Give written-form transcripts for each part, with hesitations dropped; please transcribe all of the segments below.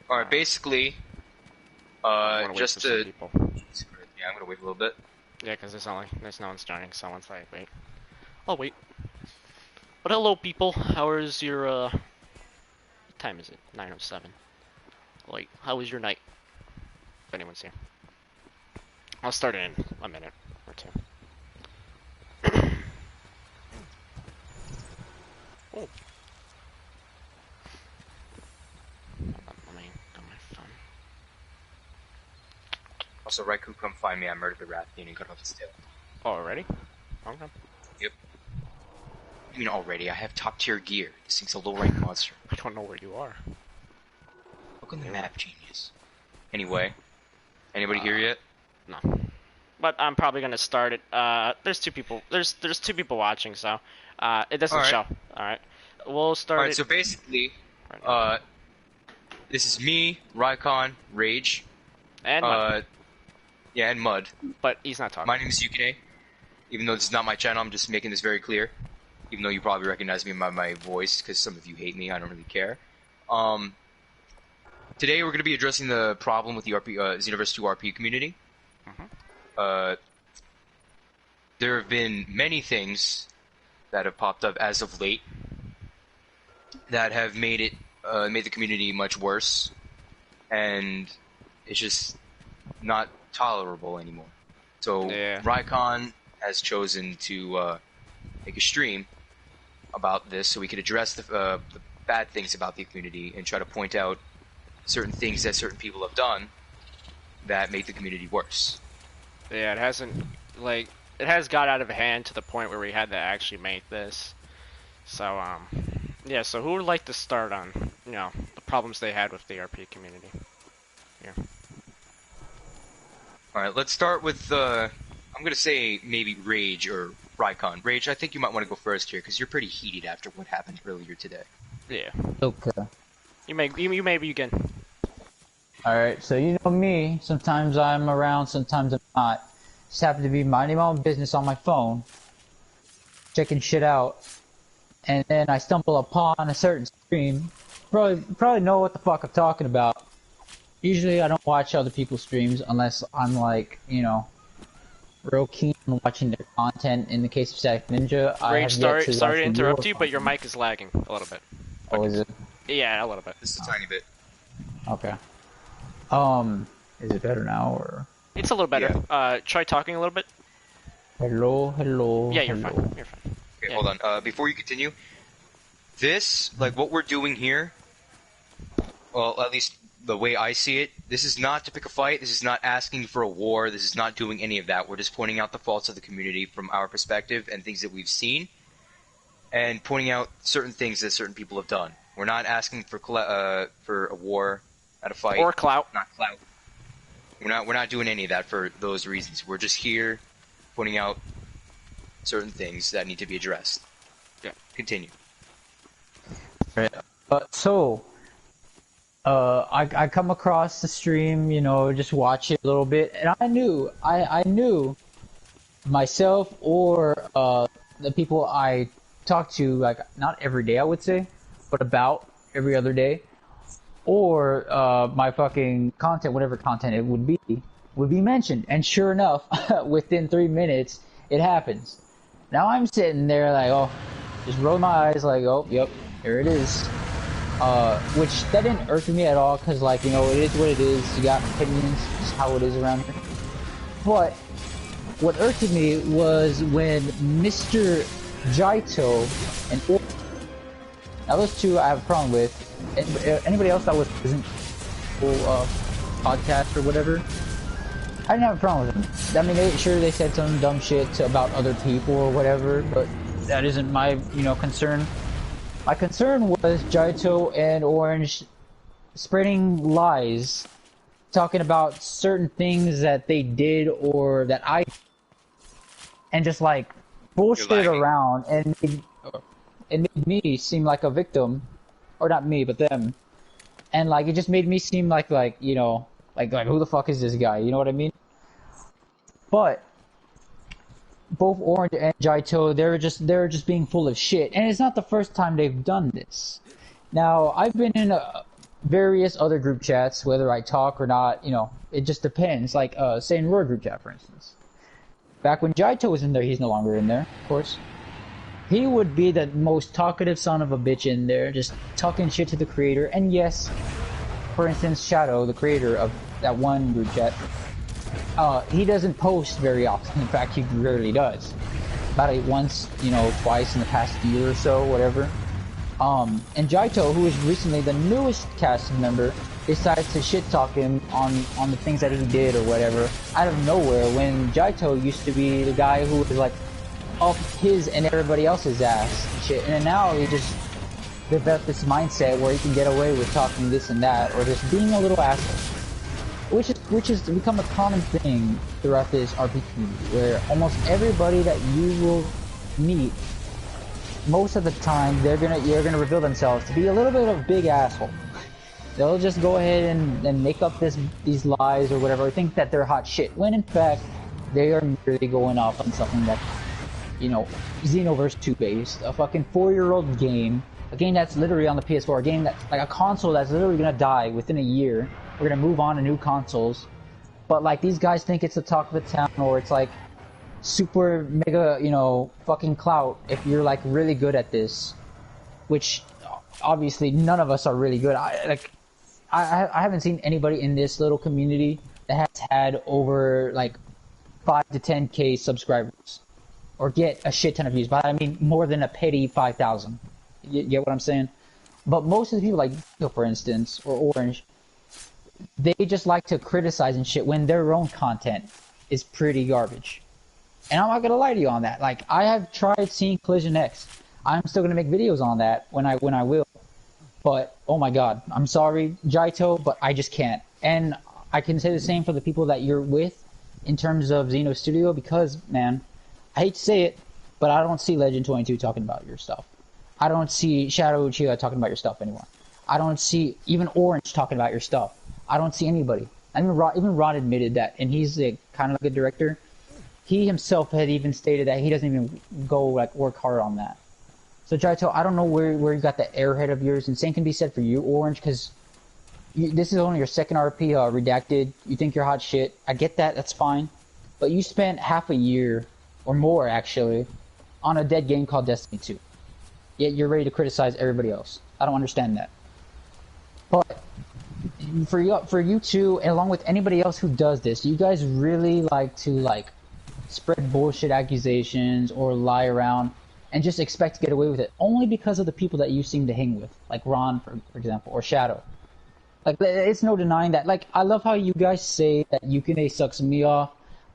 Alright, basically, just to... people. Yeah, I'm gonna wait a little bit. Yeah, because there's no one's joining, so once I wait. I'll wait. But hello, people. How is your, what time is it? 9:07. Like, how was your night? If anyone's here. I'll start it in a minute or two. Oh. Let me go my phone. Also, Raikou, come find me. I murdered the rat and cut off its tail. Oh, already? Okay. Yep. I mean, already. I have top tier gear. This thing's a low rank monster. I don't know where you are. Look on the map, genius. Anyway, anybody here yet? No. But I'm probably gonna start it. There's two people. There's two people watching, so it doesn't show. All right. We'll start. All right. So basically, this is me, Raikon, Rage, and Mud. Yeah, and Mud. But he's not talking. My name is Yukine. Even though this is not my channel, I'm just making this very clear. Even though you probably recognize me by my voice, because some of you hate me, I don't really care. Today we're going to be addressing the problem with the Xenoverse 2 RP community. There have been many things that have popped up as of late that have made the community much worse, and it's just not tolerable anymore. So Raikon has chosen to make a stream about this, so we could address the bad things about the community and try to point out certain things that certain people have done that make the community worse. Yeah, it hasn't, like, it has got out of hand to the point where we had to actually make this. So, yeah, so who would like to start on, you know, the problems they had with the RP community? Here. Alright, let's start with, I'm gonna say maybe Rage or Raikon. Rage, I think you might want to go first here, because you're pretty heated after what happened earlier today. Yeah. Okay. You may begin. Alright, so you know me, sometimes I'm around, sometimes I'm not. Just happen to be minding my own business on my phone, checking shit out, and then I stumble upon a certain stream. Probably know what the fuck I'm talking about. Usually I don't watch other people's streams unless I'm like, you know, real keen on watching their content. In the case of Static Ninja, Rage, sorry to interrupt you, but your mic is lagging a little bit. Oh, is it? Yeah, a little bit. Just a tiny bit. Okay. Is it better now, or? It's a little better. Yeah. Try talking a little bit. Hello. Yeah, you're fine. You're fine. Okay, hold on. Before you continue, this, like, what we're doing here, well, at least the way I see it, this is not to pick a fight, this is not asking for a war, this is not doing any of that. We're just pointing out the faults of the community from our perspective and things that we've seen, and pointing out certain things that certain people have done. We're not asking for a war, at a fight. Or clout. Not clout. We're not doing any of that for those reasons. We're just here pointing out certain things that need to be addressed. Yeah, continue. Right. I come across the stream, you know, just watch it a little bit, and I knew myself or the people I talk to, like, not every day I would say, but about every other day, or my fucking content, whatever content it would be mentioned. And sure enough, within 3 minutes, it happens. Now I'm sitting there like, oh, just roll my eyes like, oh, yep, here it is. Which that didn't irk me at all, because, like, you know, it is what it is. You got opinions, just how it is around here. But what irked me was when Mr. Jaito and now those two I have a problem with. Anybody else that was present podcast or whatever, I didn't have a problem with them. I mean, they said some dumb shit about other people or whatever, but that isn't my, you know, concern. My concern was Jaito and Orange spreading lies, talking about certain things that they did or that I, and just like bullshit around, and it made me seem like a victim, or not me, but them, and like it just made me seem like you know, like who the fuck is this guy? You know what I mean? But both Orange and Jaito, they're just being full of shit, and it's not the first time they've done this. Now, I've been in various other group chats, whether I talk or not, you know, it just depends. Like, say in Roar group chat, for instance. Back when Jaito was in there, he's no longer in there, of course. He would be the most talkative son of a bitch in there, just talking shit to the creator. And yes, for instance, Shadow, the creator of that one group chat, he doesn't post very often. In fact, he rarely does. About once, you know, twice in the past year or so, whatever. And Jaito, who is recently the newest cast member, decided to shit talk him on the things that he did or whatever out of nowhere, when Jaito used to be the guy who was like up his and everybody else's ass and shit. And now he just developed this mindset where he can get away with talking this and that, or just being a little asshole. Which is become a common thing throughout this RPG community, where almost everybody that you will meet, most of the time, you're gonna reveal themselves to be a little bit of a big asshole. They'll just go ahead and make up these lies or whatever, or think that they're hot shit, when in fact, they are merely going off on something that, you know, Xenoverse 2 based, a fucking 4-year-old game, a game that's literally on the PS4, a game that's like a console that's literally gonna die within a year. We're gonna move on to new consoles, but like these guys think it's the talk of the town, or it's like super mega, you know, fucking clout if you're like really good at this, which obviously none of us are really good. I haven't seen anybody in this little community that has had over like 5 to 10k subscribers or get a shit ton of views. But I mean more than a petty 5,000. You get what I'm saying? But most of the people, like, for instance, or Orange, they just like to criticize and shit when their own content is pretty garbage. And I'm not gonna lie to you on that. Like, I have tried seeing Collision X. I'm still gonna make videos on that when I will. But oh my god, I'm sorry, Jaito, but I just can't. And I can say the same for the people that you're with in terms of Xeno Studio, because, man, I hate to say it, but I don't see Legend 22 talking about your stuff. I don't see Shadow Uchiha talking about your stuff anymore. I don't see even Orange talking about your stuff. I don't see anybody. I mean, even Ron admitted that, and he's a kind of like a director. He himself had even stated that he doesn't even go like work hard on that. So Jaito, I don't know where you got the airhead of yours, and same can be said for you, Orange, because this is only your second RP, Redacted. You think you're hot shit. I get that, that's fine. But you spent half a year, or more actually, on a dead game called Destiny 2. Yet you're ready to criticize everybody else. I don't understand that. But for you two, and along with anybody else who does this, you guys really like to like spread bullshit accusations or lie around and just expect to get away with it only because of the people that you seem to hang with, like Ron, for example, or Shadow. Like, it's no denying that. Like, I love how you guys say that Yukine sucks me off,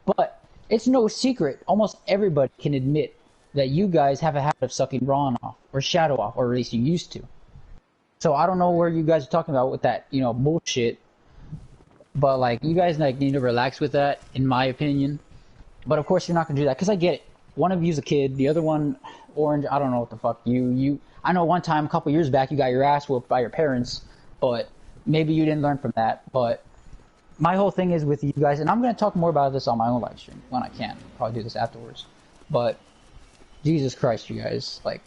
but it's no secret. Almost everybody can admit that you guys have a habit of sucking Ron off, or Shadow off, or at least you used to. So I don't know where you guys are talking about with that, you know, bullshit. But like, you guys like need to relax with that, in my opinion. But of course, you're not gonna do that because I get it. One of you's a kid, the other one, Orange. I don't know what the fuck you. I know one time, a couple years back, you got your ass whooped by your parents, but maybe you didn't learn from that. But my whole thing is with you guys, and I'm gonna talk more about this on my own live stream when I can. Probably do this afterwards. But Jesus Christ, you guys, like,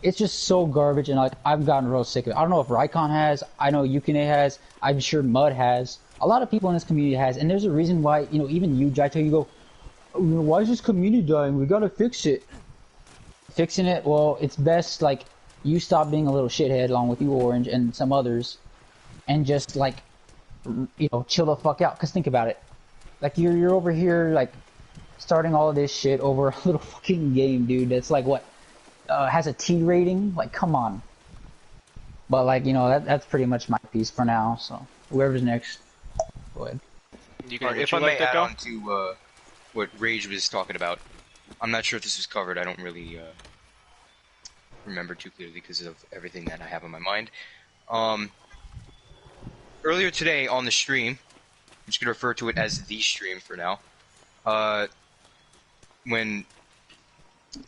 it's just so garbage, and like I've gotten real sick of it. I don't know if Raikon has, I know Yukine has, I'm sure Mud has, a lot of people in this community has, and there's a reason why, you know, even you, Jaito, you go, oh, why is this community dying? We gotta fix it. Fixing it, well, it's best, like, you stop being a little shithead along with you, Orange, and some others, and just, like, you know, chill the fuck out, because think about it. Like, you're over here, like, starting all of this shit over a little fucking game, dude, that's like, what, has a T rating? Like, come on. But, like, you know, that's pretty much my piece for now, so whoever's next, go ahead. If I may add on to what Rage was talking about, I'm not sure if this was covered. I don't really remember too clearly because of everything that I have on my mind. Earlier today on the stream, I'm just going to refer to it as the stream for now, when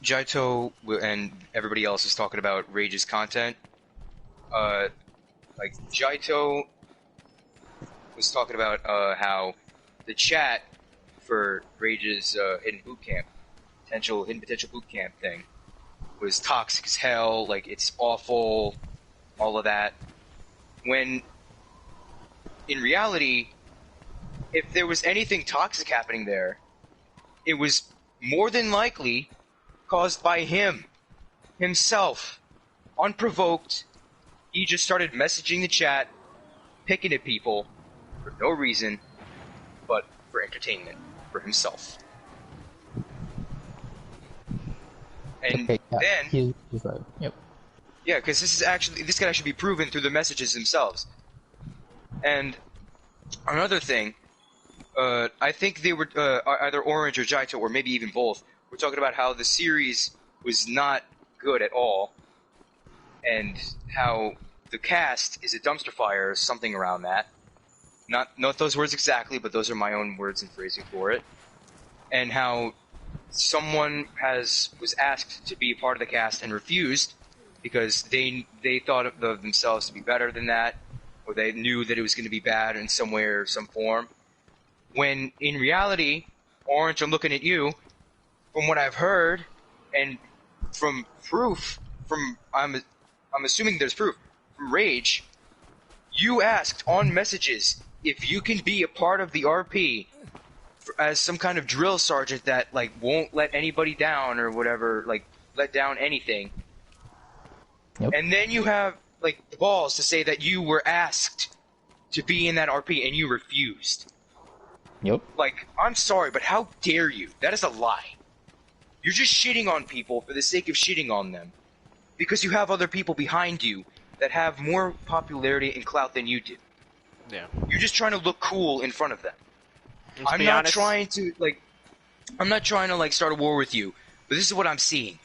Jaito and everybody else is talking about Rage's content, like, Jaito was talking about how the chat for Rage's hidden potential boot camp thing was toxic as hell, like, it's awful, all of that. When in reality, if there was anything toxic happening there, it was more than likely caused by himself. Unprovoked, he just started messaging the chat, picking at people for no reason, but for entertainment, for himself. And Okay, yeah, then, he's right. Yep. yeah, because this can actually be proven through the messages themselves. And another thing, I think they were either Orange or Jaito, or maybe even both, were talking about how the series was not good at all, and how the cast is a dumpster fire, or something around that. Not those words exactly, but those are my own words and phrasing for it. And how someone was asked to be part of the cast and refused because they thought of themselves to be better than that, or they knew that it was going to be bad in some way or some form. When in reality, Orange, I'm looking at you, from what I've heard, and from proof, I'm assuming there's proof, from Rage, you asked on messages if you can be a part of the RP as some kind of drill sergeant that like won't let anybody down or whatever, like let down anything. Yep. And then you have like the balls to say that you were asked to be in that RP and you refused. Yep. Like, I'm sorry, but how dare you? That is a lie. You're just shitting on people for the sake of shitting on them. Because you have other people behind you that have more popularity and clout than you do. Yeah. You're just trying to look cool in front of them. And to I'm be not honest, trying to start a war with you, but this is what I'm seeing.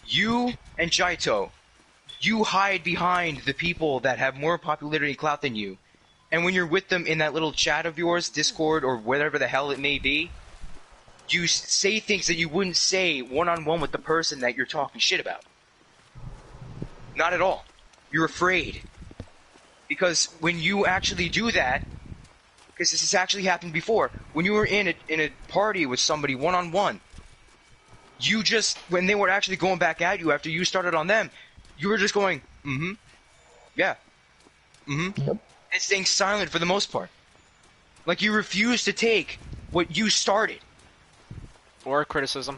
You and Jaito, you hide behind the people that have more popularity and clout than you. And when you're with them in that little chat of yours, Discord or whatever the hell it may be, you say things that you wouldn't say one-on-one with the person that you're talking shit about. Not at all. You're afraid. Because when you actually do that, because this has actually happened before, when you were in a party with somebody one-on-one, you just, when they were actually going back at you after you started on them, you were just going, mm-hmm, yeah, mm-hmm, Yep. and staying silent for the most part. Like you refused to take what you started. or criticism.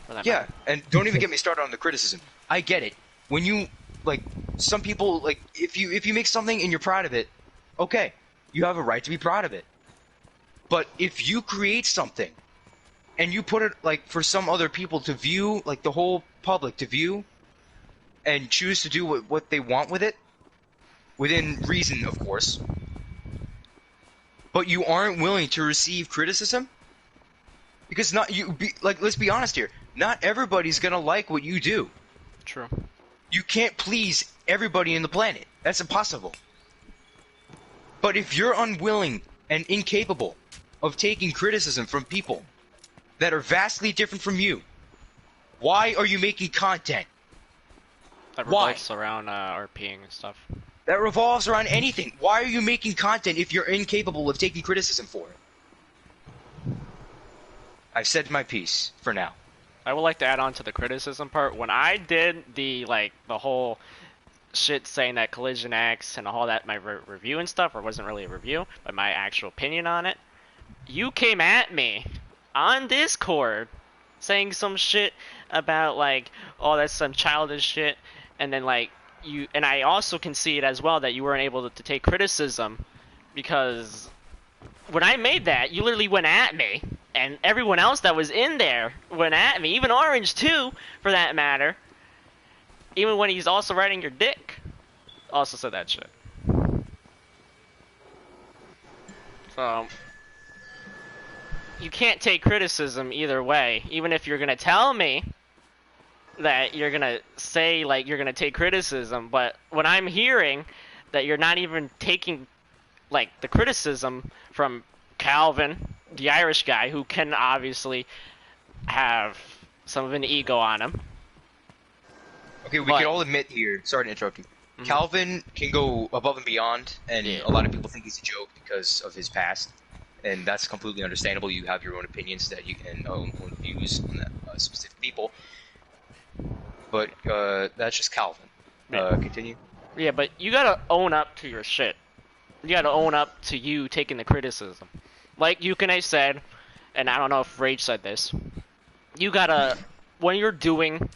For that Yeah, matter. and don't even get me started on the criticism. I get it. When you, like, some people, like, if you make something and you're proud of it, okay, you have a right to be proud of it. But if you create something and you put it, like, for some other people to view, like, the whole public to view, and choose to do what they want with it, within reason, of course, but you aren't willing to receive criticism, because let's be honest here, not everybody's gonna like what you do. True. You can't please everybody in the planet. That's impossible. But if you're unwilling and incapable of taking criticism from people that are vastly different from you, why are you making content? That Why? revolves around RPing and stuff. That revolves around anything. Why are you making content if you're incapable of taking criticism for it? I've said my piece for now. I would like to add on to the criticism part. When I did the whole shit saying that Collision X and all that, my review and stuff, or wasn't really a review, but my actual opinion on it, you came at me on Discord saying some shit about like, oh, that's some childish shit, and then like you, and I also concede as well that you weren't able to take criticism because when I made that, you literally went at me, and everyone else that was in there went at me, even Orange too, for that matter. Even when he's also riding your dick, also said that shit. So you can't take criticism either way. Even if you're gonna tell me that you're gonna say like you're gonna take criticism, but when I'm hearing that you're not even taking like the criticism from Calvin, the Irish guy, who can obviously have some of an ego on him. Okay, we But- can all admit here, sorry to interrupt you, Calvin can go above and beyond, and Yeah. a lot of people think he's a joke because of his past, and that's completely understandable. You have your own opinions that you can own views on that specific people, but that's just Calvin. Yeah. Continue. Yeah, but you gotta own up to your shit. You gotta own up to you taking the criticism. Like Yukine said, and I don't know if Rage said this, you gotta, when you're doing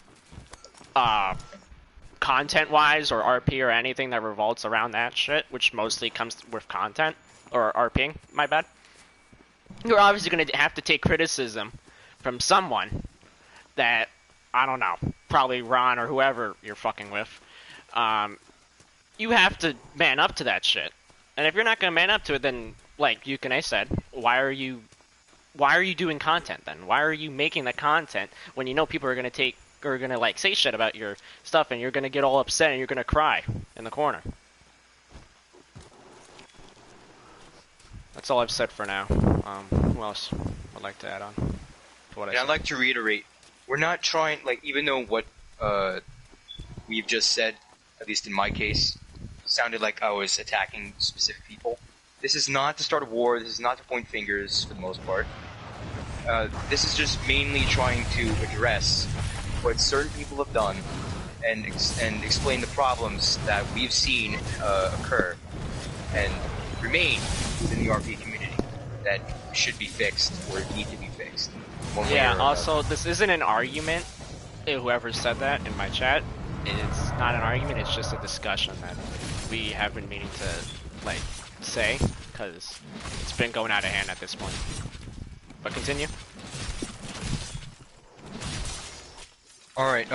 content-wise or RP or anything that revolves around that shit, which mostly comes with content, or RPing, my bad, you're obviously gonna have to take criticism from someone that, I don't know, probably Ron or whoever you're fucking with. You have to man up to that shit. And if you're not gonna man up to it, then, like Yukine said, why are you doing content then? Why are you making the content when you know people are gonna like say shit about your stuff and you're gonna get all upset and you're gonna cry in the corner? That's all I've said for now. Who else would like to add on to what I said? I'd like to reiterate, we're not trying, like, even though what we've just said, at least in my case, sounded like I was attacking specific people. This is not to start a war, this is not to point fingers, for the most part. This is just mainly trying to address what certain people have done and explain the problems that we've seen occur and remain within the RP community that should be fixed or need to be fixed. Yeah, also, this isn't an argument, whoever said that in my chat. It's not an argument, it's just a discussion that we have been meaning to, like, say, because it's been going out of hand at this point. But continue. Alright,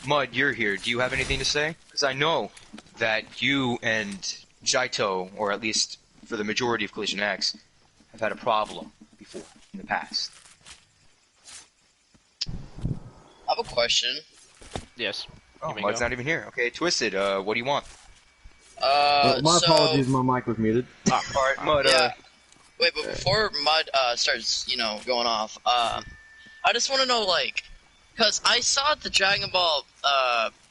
Mud, you're here. Do you have anything to say? Because I know that you and Jaito, or at least for the majority of Collision X, have had a problem before, in the past. I have a question. Yes. Oh, Mud's not even here. Okay, Twisted, what do you want? My apologies, my mic was muted. Alright, Mud, yeah. Wait, but before Mud starts, going off, I just want to know, like, because I saw the Dragon Ball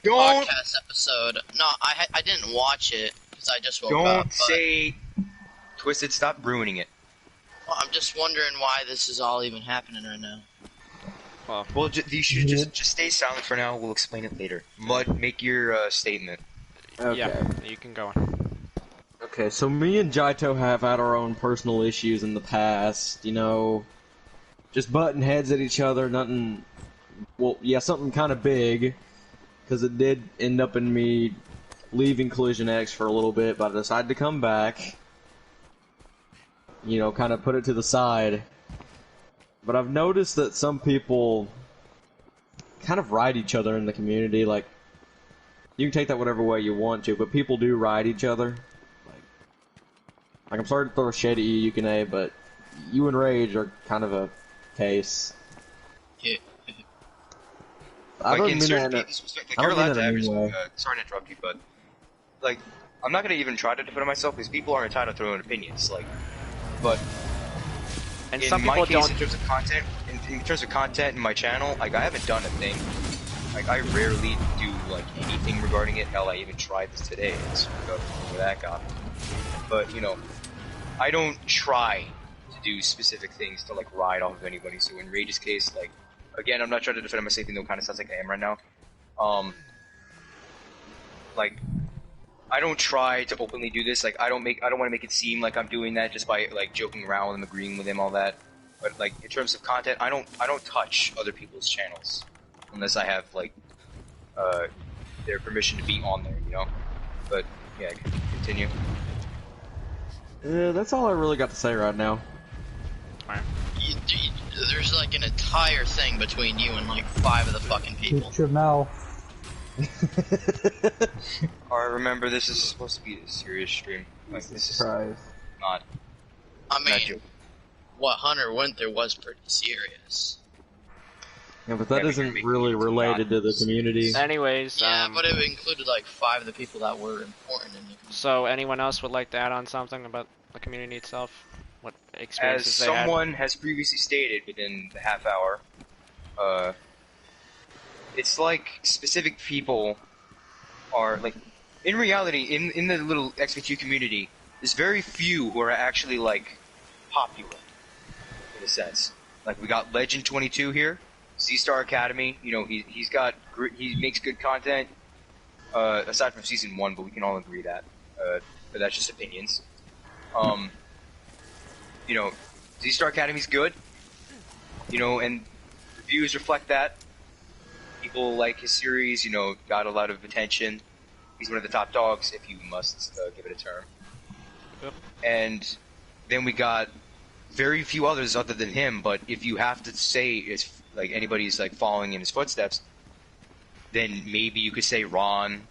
podcast episode. No, I didn't watch it because I just woke up. Don't say Twisted, stop ruining it. Well, I'm just wondering why this is all even happening right now. Well, you should just stay silent for now. We'll explain it later. Mud, make your statement. Okay. Yeah, you can go on. Okay, so me and Jaito have had our own personal issues in the past, just butting heads at each other, nothing, well, yeah, something kind of big, because it did end up in me leaving Collision X for a little bit, but I decided to come back, kind of put it to the side. But I've noticed that some people kind of ride each other in the community. Like, you can take that whatever way you want to, but people do ride each other. Like I'm sorry to throw shade at you, Yukine, but you and Rage are kind of a case. Yeah. I don't in mean certain that. cases, like, you're I don't allowed to have mean that your, anyway. sorry to interrupt you, but like I'm not gonna even try to defend myself because people are entitled to their own opinions. But And in some my people case, don't. in terms of content in my channel, like I haven't done a thing. Like I rarely do like anything regarding it. Hell, I even tried this today and screwed up where that got me. But I don't try to do specific things to like ride off of anybody. So in Rage's case, like again, I'm not trying to defend myself, even though it kind of sounds like I am right now. Like I don't try to openly do this. Like I don't want to make it seem like I'm doing that just by like joking around with him, agreeing with him, all that. But like in terms of content, I don't touch other people's channels unless I have like their permission to be on there, But yeah, continue. Yeah, that's all I really got to say right now. There's like an entire thing between you and like 5 of the fucking people. Keep your mouth. Alright, remember this is supposed to be a serious stream. Like this is not. I not mean, joking. what Hunter went through was pretty serious. Yeah, but that Yeah, isn't but really related to the community. Anyways, Yeah, but it included like 5 of the people that were important in the community. so anyone else would like to add on something about the community itself? What As experiences they had? someone has previously stated within the half hour, it's like specific people are like, in reality, in the little XVQ community, there's very few who are actually like popular, in a sense. Like we got Legend 22 here, Z-Star Academy. He makes good content. Aside from season 1, but we can all agree that. but that's just opinions. You know, Z-Star Academy's good. You know, and reviews reflect that. People like his series. You know, got a lot of attention. He's one of the top dogs, if you must give it a term. Yep. And then we got very few others other than him. But if you have to say it's like anybody's like following in his footsteps, then maybe you could say Ron,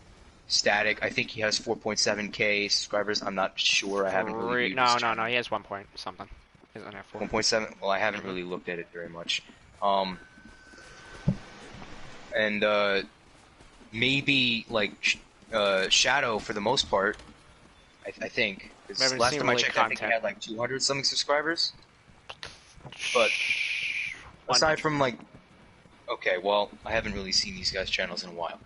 Static. I think he has 4.7k subscribers. I'm not sure. I haven't really reviewed his channel. No. He has 1 point something. He doesn't have 4. 1.7. Well, I haven't really looked at it very much. And maybe like Shadow for the most part. I think. 'Cause last time I checked, I think he had like 200 something subscribers. But aside from like, okay, well, I haven't really seen these guys' channels in a while.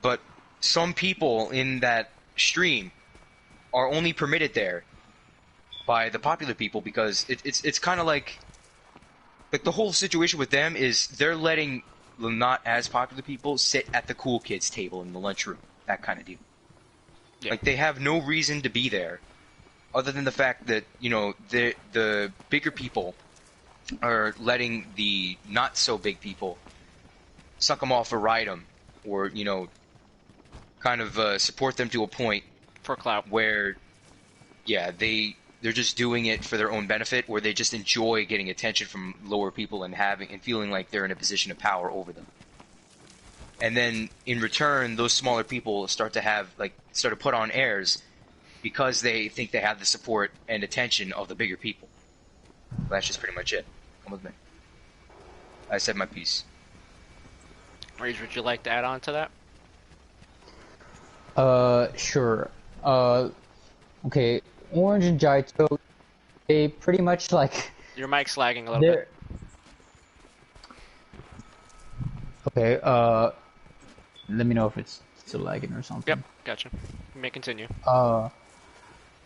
But some people in that stream are only permitted there by the popular people because it's kind of like the whole situation with them is they're letting the not as popular people sit at the cool kids table in the lunchroom, that kind of deal. Yeah. Like they have no reason to be there, other than the fact that you know the bigger people are letting the not so big people suck them off or ride them, or you know, kind of support them to a point for clout where, yeah, they're just doing it for their own benefit, or they just enjoy getting attention from lower people and feeling like they're in a position of power over them. And then in return, those smaller people start to put on airs because they think they have the support and attention of the bigger people. That's just pretty much it. Come with me. I said my piece. Rage, would you like to add on to that? Sure. Okay, Orange and Jaito, they pretty much like... Your mic's lagging a little bit. Okay, let me know if it's still lagging or something. Yep, gotcha. You may continue.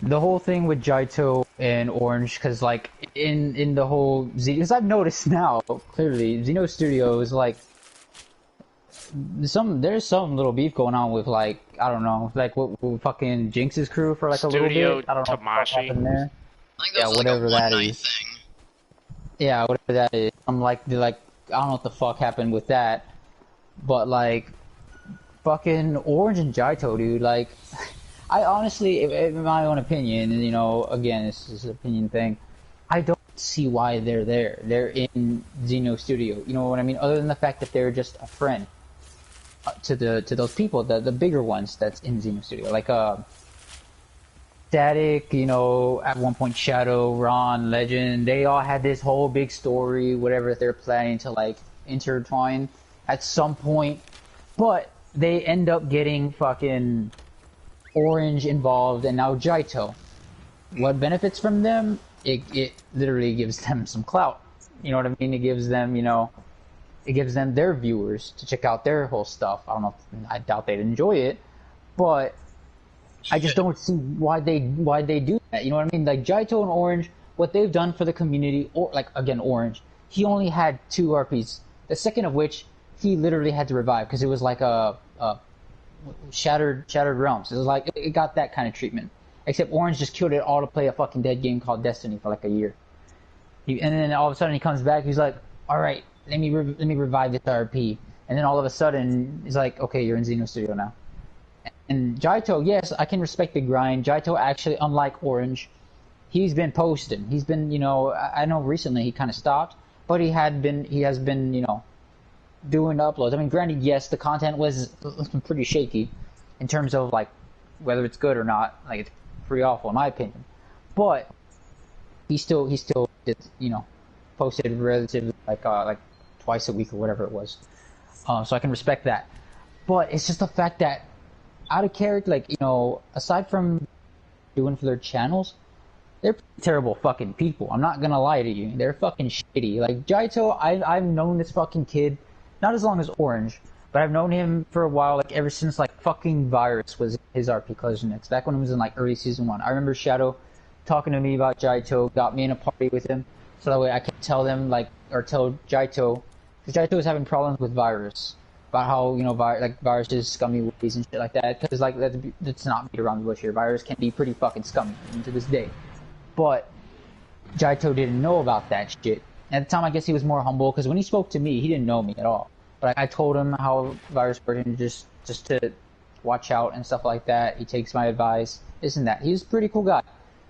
The whole thing with Jaito and Orange, because like in the whole because I've noticed now clearly Xeno Studios like there's some little beef going on with like I don't know like with fucking Jinx's crew for like a little bit. I don't know what happened there. Yeah, whatever that is. Thing. Yeah, whatever that is. I'm like I don't know what the fuck happened with that, but like fucking Orange and Jaito, dude, like. I honestly, in my own opinion, and you know, again, this is an opinion thing, I don't see why they're there. They're in Xeno Studio. You know what I mean? Other than the fact that they're just a friend to those people, the bigger ones that's in Xeno Studio, like Static. You know, at one point Shadow, Ron, Legend. They all had this whole big story, whatever they're planning to like intertwine at some point, but they end up getting fucking Orange involved and now Jaito. What benefits from them? It literally gives them some clout. You know what I mean? It gives them, you know, it gives them their viewers to check out their whole stuff. I don't know. I doubt they'd enjoy it, but I just don't see why they do that. You know what I mean? Like Jaito and Orange, what they've done for the community, or like again Orange, he only had 2 RPs. The second of which he literally had to revive because it was like a Shattered Realms. It was like it got that kind of treatment. Except Orange just killed it all to play a fucking dead game called Destiny for like a year. And then all of a sudden he comes back. He's like, "All right, let me revive this RP." And then all of a sudden he's like, "Okay, you're in Xeno Studio now." And Jaito, yes, I can respect the grind. Jaito actually, unlike Orange, he's been posting. He's been, you know, I know recently he kind of stopped, but he has been, you know, doing uploads. I mean, granted, yes, the content was pretty shaky in terms of like whether it's good or not. Like it's pretty awful in my opinion, but he still did, you know, posted relatively like twice a week or whatever it was. So I can respect that, but it's just the fact that out of character, like you know, aside from doing for their channels, they're terrible fucking people. I'm not gonna lie to you, they're fucking shitty. Like Jaito, I've known this fucking kid. Not as long as Orange, but I've known him for a while, like ever since like fucking Virus was his RP Collision X, back when it was in like early season 1. I remember Shadow talking to me about Jaito, got me in a party with him, so that way I could tell them like, or tell Jaito, because Jaito was having problems with Virus. about how like viruses, scummy ways and shit like that. Because like that's not beat around the bush here. Virus can be pretty fucking scummy even to this day. But Jaito didn't know about that shit. At the time, I guess he was more humble because when he spoke to me, he didn't know me at all. But I told him how virus worked and just to watch out and stuff like that. He takes my advice, this and that. He's a pretty cool guy.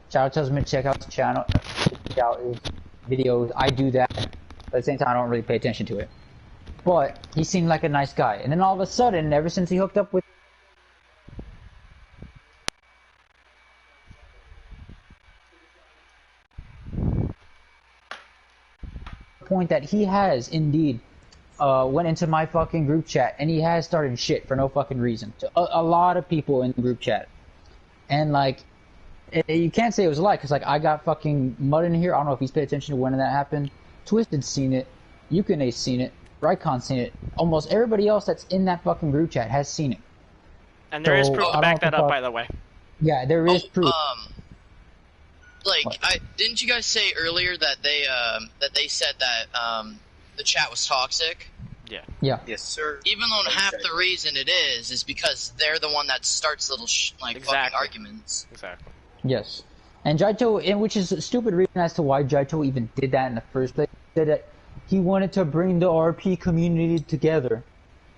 Jaito tells me to check out the channel, check out his videos. I do that, but at the same time, I don't really pay attention to it. But he seemed like a nice guy. And then all of a sudden, ever since he hooked up with the point that he has indeed went into my fucking group chat and he has started shit for no fucking reason to a lot of people in the group chat. And like, you can't say it was a lie because like I got fucking mud in here. I don't know if he's paid attention to when that happened. Twisted's seen it. Yukine's seen it. Rycon's seen it. Almost everybody else that's in that fucking group chat has seen it. And there is proof to back that up, by the way. Yeah, there is proof. Like, What? didn't you guys say earlier that they said that the chat was toxic? Yeah. Yeah. Yes, sir. Even though half the reason it is because they're the one that starts little fucking arguments. Exactly. Yes. And Jaito, and which is a stupid reason as to why Jaito even did that in the first place, said that he wanted to bring the RP community together.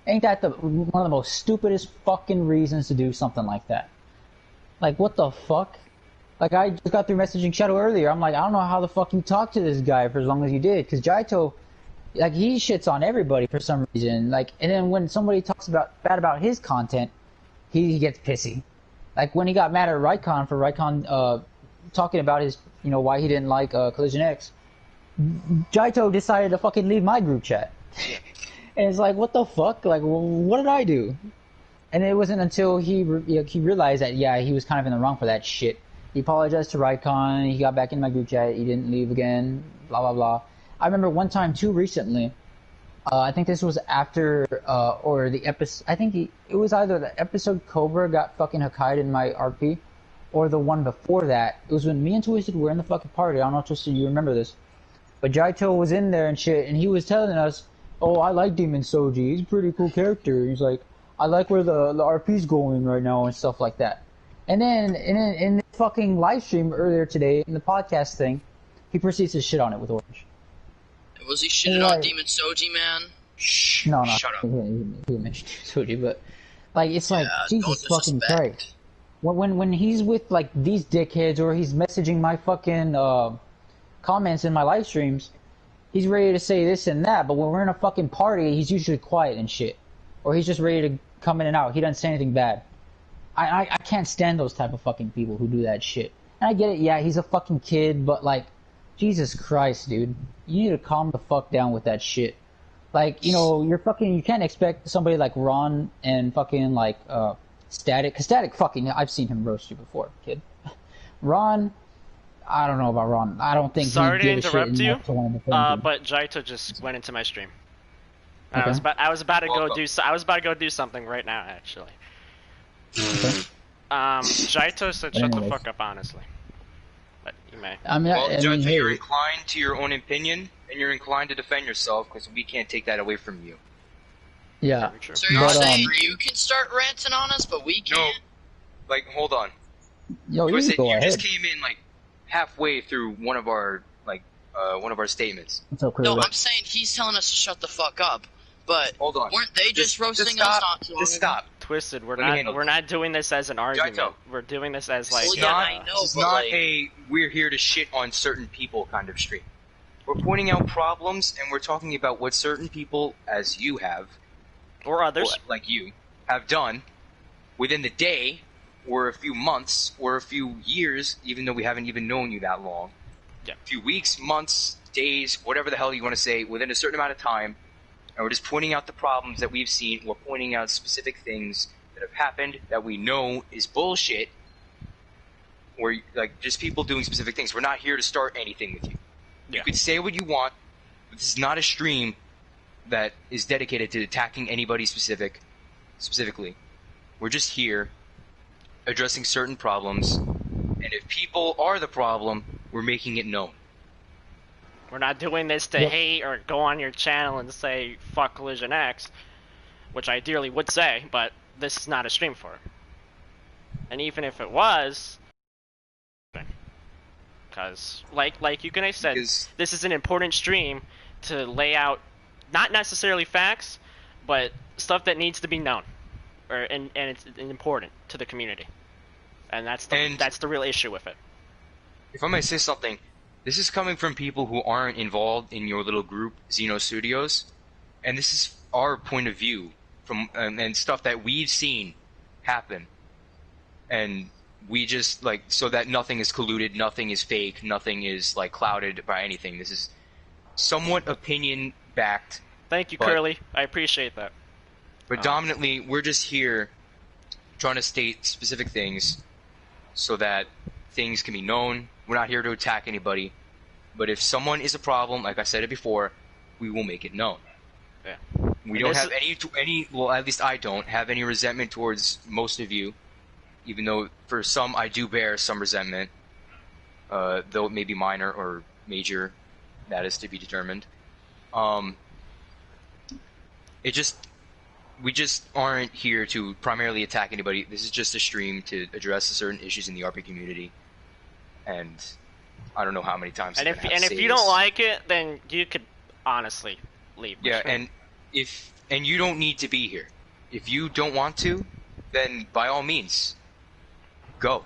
Ain't that one of the most stupidest fucking reasons to do something like that? Like, what the fuck? Like, I just got through messaging Shadow earlier. I'm like, I don't know how the fuck you talked to this guy for as long as you did. Because Jaito, like, he shits on everybody for some reason. Like, and then when somebody talks bad about his content, he gets pissy. Like, when he got mad at Rycon for Rycon talking about his, why he didn't like Collision X, Jaito decided to fucking leave my group chat. And it's like, what the fuck? Like, what did I do? And it wasn't until he realized that, yeah, he was kind of in the wrong for that shit. He apologized to Rycon, he got back in my group chat, he didn't leave again, blah, blah, blah. I remember one time, too, recently, I think this was after, or the episode, I think it was either the episode Cobra got fucking Hokkai'd in my RP, or the one before that. It was when me and Twisted were in the fucking party. I don't know, Twisted, you remember this. But Jaito was in there and shit, and he was telling us, oh, I like Demon Soji, he's a pretty cool character. He's like, I like where the RP's going right now and stuff like that. And then in the fucking live stream earlier today, in the podcast thing, he proceeds to shit on it with Orange. Was he shitting on Demon Soji, man? Shh. No, Shut up. he mentioned Soji, but like it's like Jesus fucking Christ. When he's with like these dickheads or he's messaging my fucking comments in my live streams, he's ready to say this and that. But when we're in a fucking party, he's usually quiet and shit, or he's just ready to come in and out. He doesn't say anything bad. I can't stand those type of fucking people who do that shit. And I get it, yeah, he's a fucking kid, but like, Jesus Christ, dude, you need to calm the fuck down with that shit. Like, you can't expect somebody like Ron and fucking like Static, cause Static fucking, I've seen him roast you before, kid. Ron, I don't know about Ron. I don't think. Sorry to he'd give interrupt a shit you, enough to want to defend you. but Jaito just went into my stream. Okay. I was about to go do something right now, actually. Okay. Jaito said shut the Anyways. fuck up, honestly. But you may. Well, Jaito, hey, you're inclined to your own opinion, and you're inclined to defend yourself, because we can't take that away from you. yeah. Very true. So you're But, saying you can start ranting on us, but we No, can't? like, hold on. Yo, you Twisted, can go you ahead. just came in, like, halfway through one of our statements. It's so clear. No, I'm saying he's telling us to shut the fuck up. But Hold on. weren't they just roasting stop. us not too long Just ago? stop. Twisted. Let me handle We're not doing this as an argument. Jaito. We're doing this as like. Well, yeah, I know, It's but not like, a we're here to shit on certain people kind of stream. We're pointing out problems, and we're talking about what certain people, as you have, or others. or like you, have done within the day, or a few months, or a few years, even though we haven't even known you that long. Yeah. A few weeks, months, days, whatever the hell you want to say, within a certain amount of time, and we're just pointing out the problems that we've seen. We're pointing out specific things that have happened that we know is bullshit, or like just people doing specific things. We're not here to start anything with you. Yeah. You could say what you want, but this is not a stream that is dedicated to attacking anybody specifically. We're just here addressing certain problems, and if people are the problem, we're making it known. We're not doing this to hate or go on your channel and say fuck Collision X. which I ideally would say, but this is not a stream for it. And even if it was, because like you guys said, this is an important stream to lay out not necessarily facts, but stuff that needs to be known, and it's important to the community, and that's the real issue with it. If I may say something, this is coming from people who aren't involved in your little group, Xeno Studios, and this is our point of view from and stuff that we've seen happen, and we just like so that nothing is colluded, nothing is fake, nothing is like clouded by anything. This is somewhat opinion backed. Thank you, Curly. I appreciate that. Predominantly, we're just here trying to state specific things so that things can be known. We're not here to attack anybody, but if someone is a problem, like I said it before, we will make it known. Yeah. We don't have any. Well, at least I don't have any resentment towards most of you, even though for some I do bear some resentment, though it may be minor or major. That is to be determined. We just aren't here to primarily attack anybody. This is just a stream to address certain issues in the RP community. And I don't know how many times. And if you don't like it, then you could honestly leave. Yeah, and you don't need to be here. If you don't want to, then by all means, go.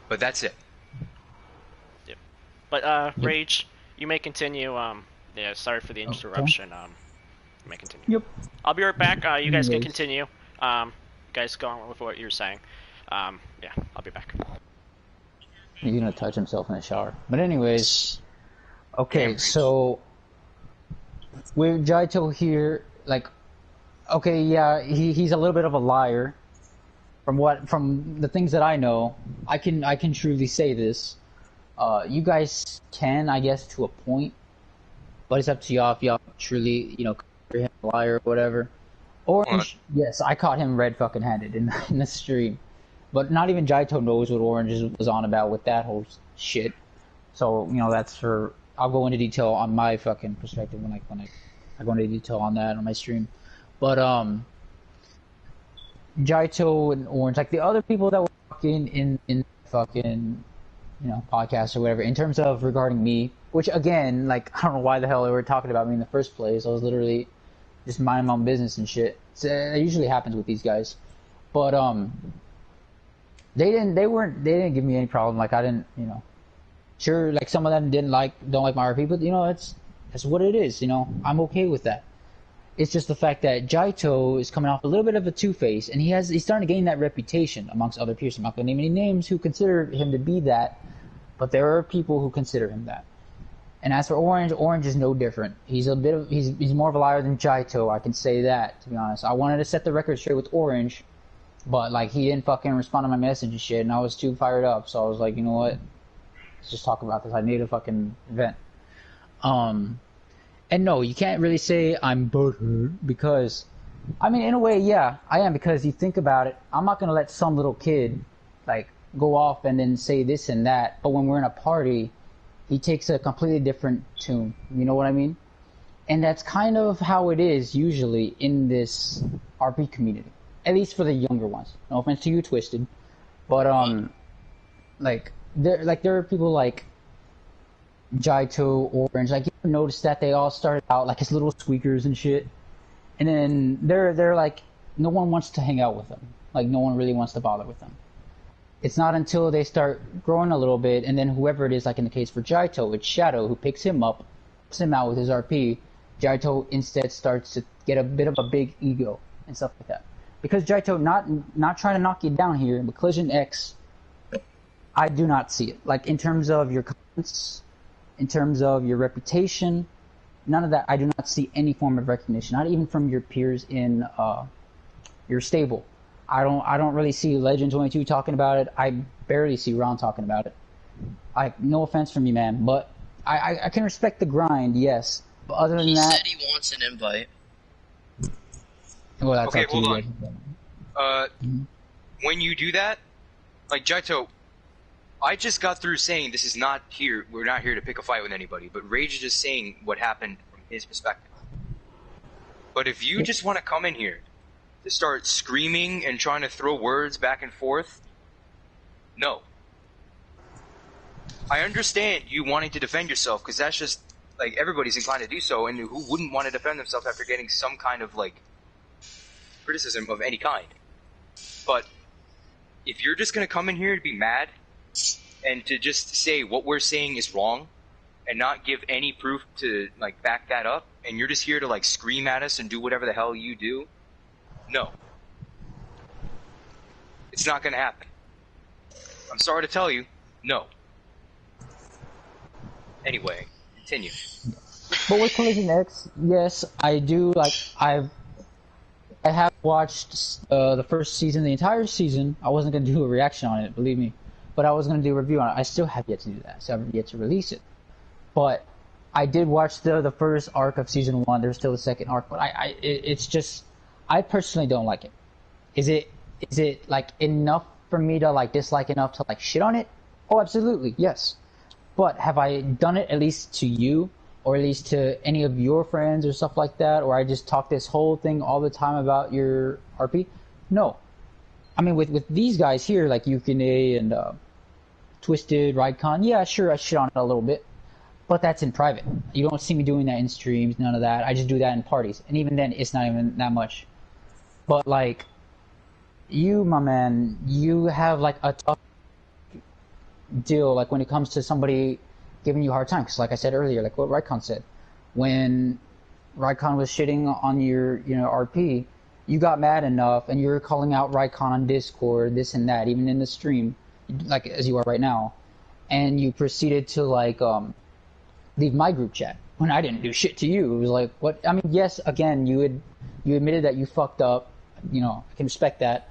But that's it. Yep. But Rage, you may continue. Yeah, sorry for the interruption. You may continue. Yep. I'll be right back. You guys can continue. You guys go on with what you're saying. Yeah, I'll be back. He's gonna touch himself in the shower. But anyways, okay, so with Jaito here, like, okay, yeah, he's a little bit of a liar. From the things that I know, I can truly say this. You guys can, I guess, to a point, but it's up to y'all if y'all truly, consider him a liar or whatever. Orange, yes, I caught him red fucking handed in the stream. But not even Jaito knows what Orange was on about with that whole shit. So, that's for... I'll go into detail on my fucking perspective when I go into detail on that on my stream. But, Jaito and Orange, like the other people that were talking in fucking, podcasts or whatever, in terms of regarding me, which again, like, I don't know why the hell they were talking about me in the first place. I was literally just minding my own business and shit. So, it usually happens with these guys. But, they didn't give me any problem. Like, I didn't, sure, like some of them don't like my RP, but that's what it is. I'm okay with that. It's just the fact that Jaito is coming off a little bit of a two-face, and he's starting to gain that reputation amongst other peers. I'm not going to name any names who consider him to be that, but there are people who consider him that. And as for Orange is no different. He's more of a liar than Jaito. I can say that, to be honest. I wanted to set the record straight with Orange. But, like, he didn't fucking respond to my message and shit, and I was too fired up, so I was like, you know what? Let's just talk about this. I need a fucking event. And no, you can't really say I'm butthurt, because, I mean, in a way, yeah, I am, because you think about it, I'm not gonna let some little kid, like, go off and then say this and that, but when we're in a party, he takes a completely different tune, you know what I mean? And that's kind of how it is, usually, in this RP community. At least for the younger ones. No offense to you, Twisted, but there are people like Jaito, Orange. Like, you ever notice that they all started out like as little squeakers and shit, and then they're like, no one wants to hang out with them. Like, no one really wants to bother with them. It's not until they start growing a little bit, and then whoever it is, like in the case for Jaito, it's Shadow who picks him up, puts him out with his RP. Jaito instead starts to get a bit of a big ego and stuff like that. Because Jaito, not trying to knock you down here, but Collision X, I do not see it. Like, in terms of your comments, in terms of your reputation, none of that, I do not see any form of recognition. Not even from your peers in your stable. I don't really see Legend22 talking about it. I barely see Ron talking about it. No offense from you, man, but I can respect the grind, yes. But other than that... He said he wants an invite. Well, that's okay, up to hold you. on. When you do that, like Jaito, I just got through saying this is not here. We're not here to pick a fight with anybody. But Rage is just saying what happened from his perspective. But if you just want to come in here to start screaming and trying to throw words back and forth, no. I understand you wanting to defend yourself, because that's just, like, everybody's inclined to do so, and who wouldn't want to defend themselves after getting some kind of, like, criticism of any kind? But if you're just going to come in here to be mad and to just say what we're saying is wrong and not give any proof to, like, back that up, and you're just here to, like, scream at us and do whatever the hell you do, no. It's not going to happen. I'm sorry to tell you, no. Anyway, continue. But with Collision X, yes, I do, like, I have watched the first season, the entire season. I wasn't going to do a reaction on it, believe me. But I was going to do a review on it. I still have yet to do that, so I have yet to release it. But I did watch the first arc of season 1. There's still a second arc, but it's just, I personally don't like it. Is it like enough for me to like dislike enough to like shit on it? Oh, absolutely, yes. But have I done it at least to you, or at least to any of your friends or stuff like that? Or I just talk this whole thing all the time about your RP? No. I mean, with these guys here, like Yukine and Twisted, Raikon, yeah, sure, I shit on it a little bit. But that's in private. You don't see me doing that in streams, none of that. I just do that in parties. And even then, it's not even that much. But like, you, my man, you have like a tough deal, like when it comes to somebody giving you a hard time, because like I said earlier, like what Raikon said, when Raikon was shitting on your RP, you got mad enough and you were calling out Raikon on Discord, this and that, even in the stream, like as you are right now, and you proceeded to like leave my group chat when I didn't do shit to you. It was like, what? I mean, yes, again, you admitted that you fucked up, I can respect that,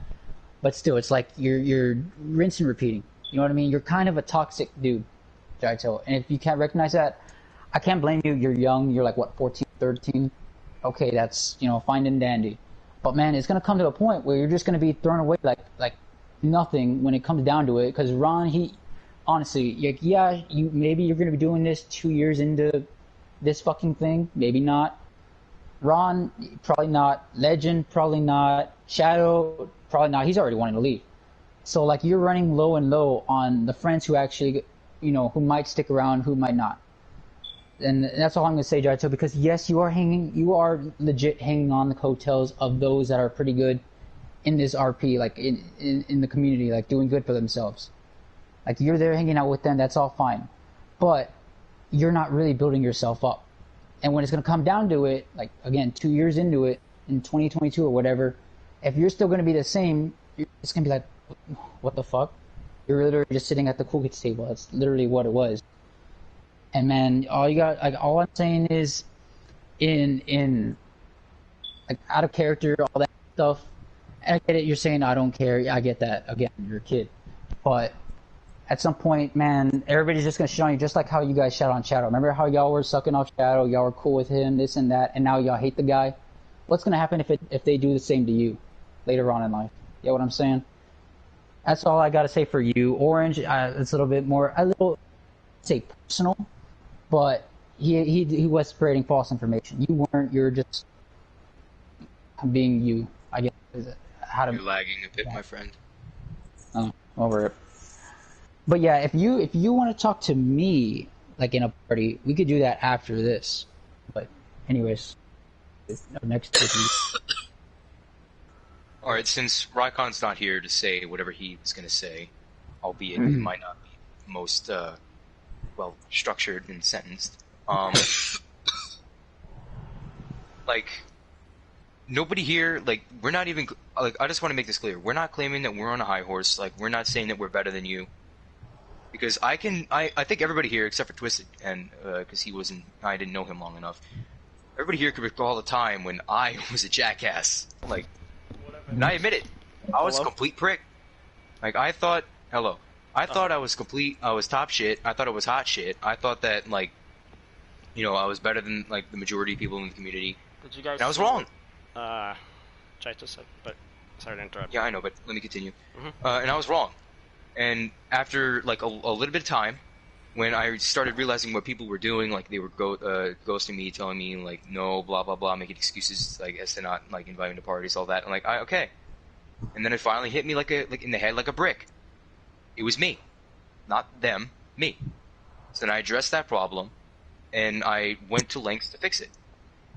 but still, it's like you're rinse and repeating. You know what I mean? You're kind of a toxic dude, Jaito. And if you can't recognize that, I can't blame you. You're young. You're like, what, 14, 13? Okay, that's, fine and dandy. But man, it's going to come to a point where you're just going to be thrown away like nothing when it comes down to it. Because Ron, honestly, yeah, maybe you're going to be doing this 2 years into this fucking thing. Maybe not. Ron, probably not. Legend, probably not. Shadow, probably not. He's already wanting to leave. So, like, you're running low and low on the friends who actually, who might stick around, who might not. And that's all I'm going to say, Jaito, because yes, you are legit hanging on the coattails of those that are pretty good in this RP, like, in the community, like, doing good for themselves. Like, you're there hanging out with them, that's all fine. But you're not really building yourself up. And when it's going to come down to it, like, again, 2 years into it, in 2022 or whatever, if you're still going to be the same, it's going to be like, what the fuck? You're literally just sitting at the cool kids table. That's literally what it was. And man, all I'm saying is, in like out of character, all that stuff. And I get it. You're saying I don't care. I get that. Again, you're a kid. But at some point, man, everybody's just gonna shit on you, just like how you guys shot on Shadow. Remember how y'all were sucking off Shadow? Y'all were cool with him, this and that, and now y'all hate the guy. What's gonna happen if they do the same to you later on in life? You know what I'm saying? That's all I gotta say for you. Orange, it's a little say personal, but he was spreading false information. You weren't. You're just being you. I guess. You're lagging a bit, my friend. Oh, over it. But yeah, if you want to talk to me like in a party, we could do that after this. But anyways, next issue. All right, since Raikon's not here to say whatever he was going to say, albeit it might not be most well structured and sentenced, like nobody here, like we're not even like I just want to make this clear. We're not claiming that we're on a high horse. Like we're not saying that we're better than you, because I think everybody here except for Twisted, and because I didn't know him long enough. Everybody here could recall the time when I was a jackass, like. And I admit it, I was a complete prick. Like I thought I was top shit. I thought it was hot shit. I thought that like, I was better than like the majority of people in the community. Did you guys? And I was wrong. Chaito said, but sorry to interrupt. Yeah, I know, but let me continue. And I was wrong. And after like a little bit of time, when I started realizing what people were doing, like they were ghosting me, telling me like no, blah blah blah, making excuses like as to not like inviting to parties, all that. I'm like, okay. And then it finally hit me like in the head like a brick. It was me, not them, me. So then I addressed that problem, and I went to lengths to fix it.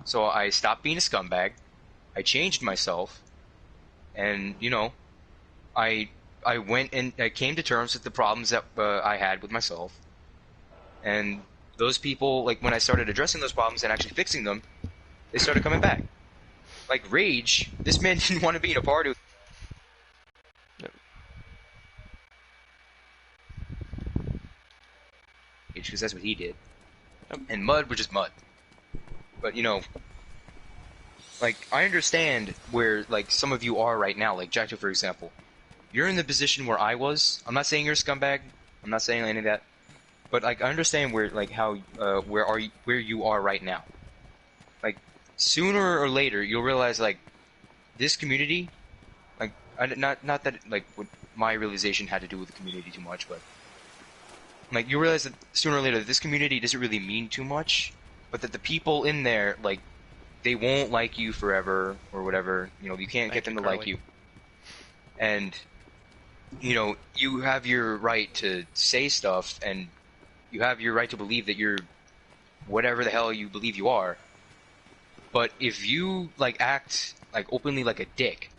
So I stopped being a scumbag. I changed myself, and I went and I came to terms with the problems that I had with myself. And those people, like when I started addressing those problems and actually fixing them, they started coming back. Like Rage, this man didn't want to be in a party with Rage because that's what he did. And Mud was just Mud. But like I understand where like some of you are right now, like Jackto for example. You're in the position where I was. I'm not saying you're a scumbag. I'm not saying any of that. But like I understand where like how where you are right now. Like sooner or later you'll realize like this community, like not that like what my realization had to do with the community too much, but like you realize that sooner or later this community doesn't really mean too much, but that the people in there like they won't like you forever or whatever. You can't get them to like you, and you have your right to say stuff and you have your right to believe that you're whatever the hell you believe you are. But if you like act like openly like a dick,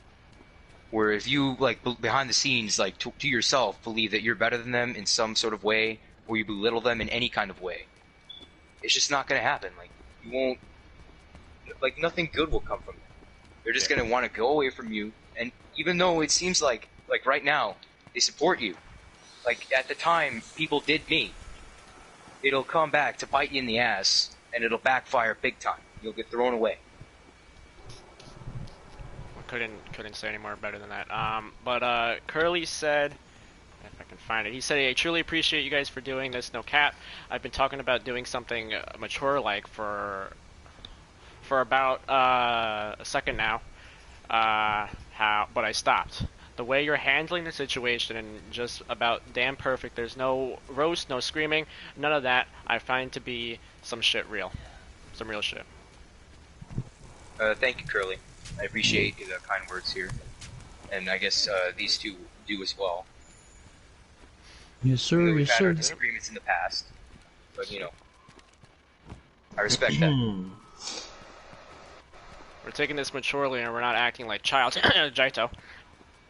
or if you like behind the scenes like to yourself believe that you're better than them in some sort of way, or you belittle them in any kind of way, it's just not going to happen. Like you won't, like nothing good will come from it. They're just going to want to go away from you. And even though it seems like right now they support you, like at the time people did me, it'll come back to bite you in the ass, and it'll backfire big time. You'll get thrown away. Couldn't say any more better than that. But Curly said, if I can find it, he said, I truly appreciate you guys for doing this. No cap. I've been talking about doing something mature-like for about a second now. But I stopped. The way you're handling the situation and just about damn perfect. There's no roast, no screaming, none of that. I find to be some real shit. Thank you, Curly. I appreciate the kind words here, and I guess these two do as well. Yes, sir. We've Yes, had sir. our disagreements in the past, but I respect that. We're taking this maturely and we're not acting like child. Jaito.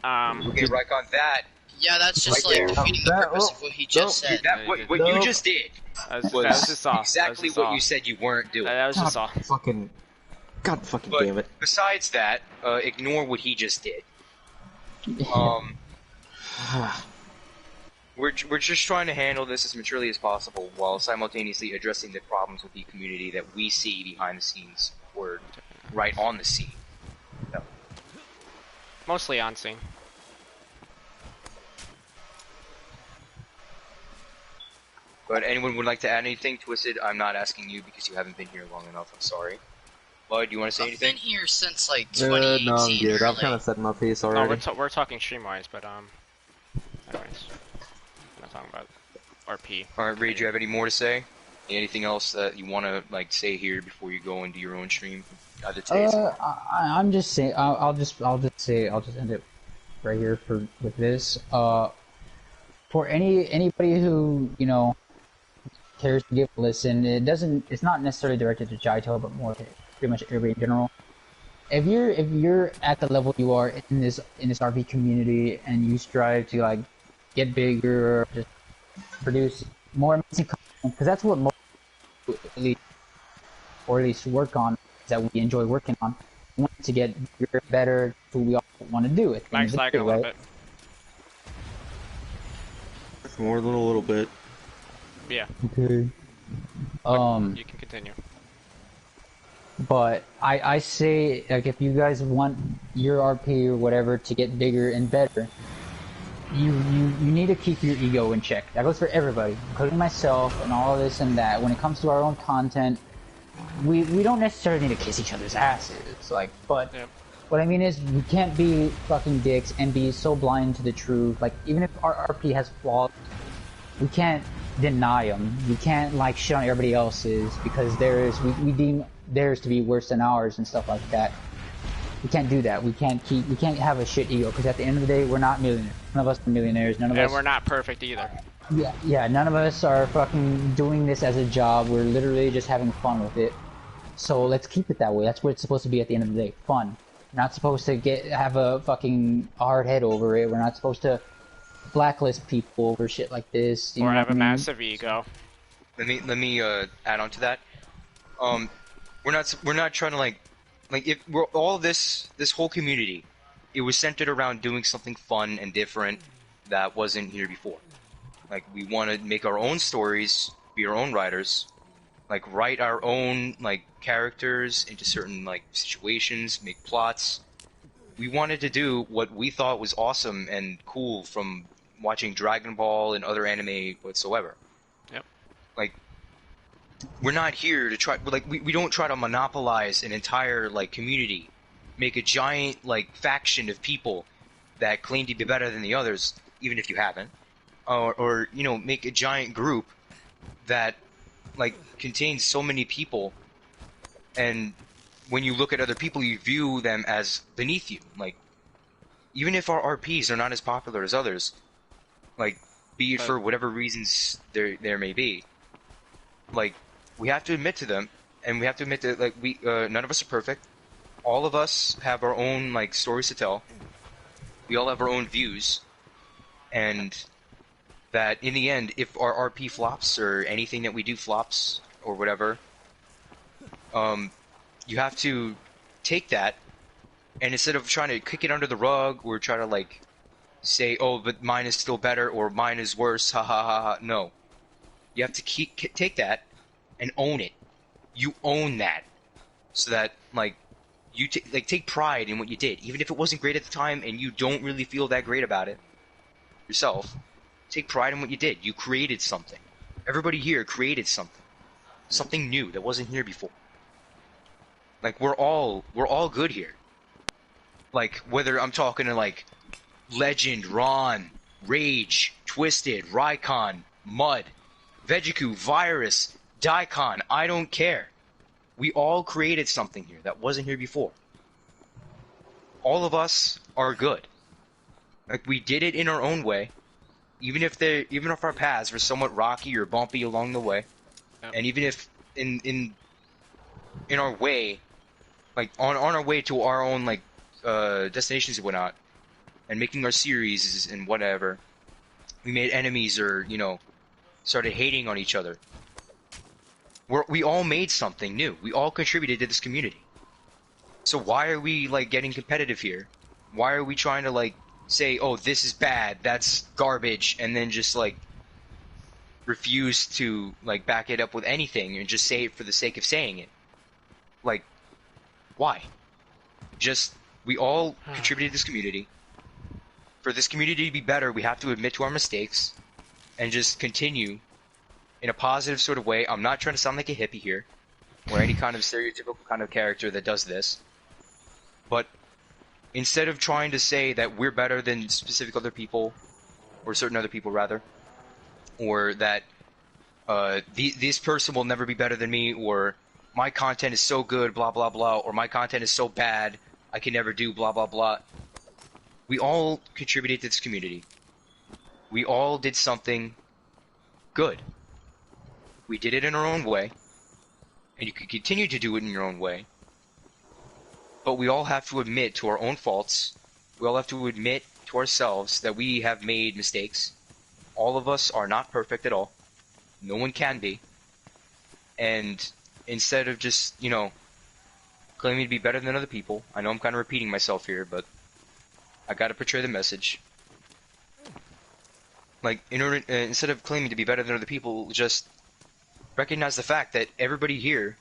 Okay, right on that. Yeah, that's just Right like there. defeating the purpose of what he just said. What you just did That was was just all. exactly what you said you weren't doing. That was just all. God fucking But damn it. besides that, ignore what he just did. We're just trying to handle this as maturely as possible while simultaneously addressing the problems with the community that we see behind the scenes or right on the scene. So, Mostly on scene. but anyone would like to add anything to it? I'm not asking you because you haven't been here long enough. I'm sorry. Bud, do you want to say I've anything? been here since like 2018. No, I'm good. I've really. kind of set my piece No, already. we're talking stream-wise, but anyways, I'm not talking about RP. All right, Ray, do you have any more to say? Anything else that you want to like say here before you go into your own stream? Either I'm just saying. I'll just end it right here with this. For anybody who cares to give a listen, it's not necessarily directed to Jaito, but more to pretty much everybody in general. If you're at the level you are in this RP community and you strive to like get bigger or just produce more amazing content, because that's what most or at least work on, that we enjoy working on. We want to get bigger, better, who we all want to do it. Mike's lagging a little bit. More than a little bit. Yeah. Okay. You can continue. But I say, like, if you guys want your RP or whatever to get bigger and better, you need to keep your ego in check. That goes for everybody, including myself and all this and that. When it comes to our own content, we don't necessarily need to kiss each other's asses, like, but Yep. what I mean is we can't be fucking dicks and be so blind to the truth. Like, even if our RP has flaws, we can't deny them. We can't like shit on everybody else's because we deem theirs to be worse than ours and stuff like that. We can't do that. We can't have a shit ego because at the end of the day, we're not millionaires. None of us are millionaires. None of us. And we're not perfect either. Yeah. None of us are fucking doing this as a job. We're literally just having fun with it. So let's keep it that way. That's what it's supposed to be at the end of the day. Fun. We're not supposed to have a fucking hard head over it. We're not supposed to blacklist people over shit like this. Or have a massive ego. Let me add on to that. We're not trying to like if we're all this whole community, it was centered around doing something fun and different that wasn't here before. Like we want to make our own stories, be our own writers, like write our own like characters into certain like situations, make plots. We wanted to do what we thought was awesome and cool from watching Dragon Ball and other anime whatsoever. Yep. Like we're not here to try like we don't try to monopolize an entire like community, make a giant like faction of people that claim to be better than the others, even if you haven't. Or you know, make a giant group that like contains so many people, and when you look at other people, you view them as beneath you. Like, even if our RPs are not as popular as others, like, be it for whatever reasons there may be, like, we have to admit to them, and we have to admit that like none of us are perfect. All of us have our own like stories to tell. We all have our own views, and that in the end, if our RP flops or anything that we do flops or whatever, you have to take that, and instead of trying to kick it under the rug or try to like say, oh, but mine is still better or mine is worse, ha ha ha ha. No, you have to take that and own it. You own that, so that like you take pride in what you did, even if it wasn't great at the time and you don't really feel that great about it yourself. Take pride in what you did. You created something. Everybody here created something. Something new that wasn't here before. Like we're all good here. Like whether I'm talking to like Legend, Ron, Rage, Twisted, Raikon, Mud, Vegiku, Virus, Daikon, I don't care. We all created something here that wasn't here before. All of us are good. Like we did it in our own way. Even if our paths were somewhat rocky or bumpy along the way, yep. And even if in our way, like on our way to our own like destinations and whatnot, and making our series and whatever, we made enemies or you know started hating on each other. We all made something new. We all contributed to this community. So why are we like getting competitive here? Why are we trying to like say, oh, this is bad, that's garbage, and then just like refuse to like back it up with anything and just say it for the sake of saying it? Like, why? Just we all contributed to this community. For this community to be better, we have to admit to our mistakes and just continue in a positive sort of way. I'm not trying to sound like a hippie here or any kind of stereotypical kind of character that does this, but instead of trying to say that we're better than specific other people, or certain other people rather, or that this person will never be better than me, or my content is so good, blah blah blah, or my content is so bad, I can never do blah blah blah. We all contributed to this community. We all did something good. We did it in our own way, and you can continue to do it in your own way. But we all have to admit to our own faults. We all have to admit to ourselves that we have made mistakes. All of us are not perfect at all. No one can be. And instead of just, you know, claiming to be better than other people, I know I'm kind of repeating myself here, but I gotta portray the message. Like, instead of claiming to be better than other people, just recognize the fact that everybody here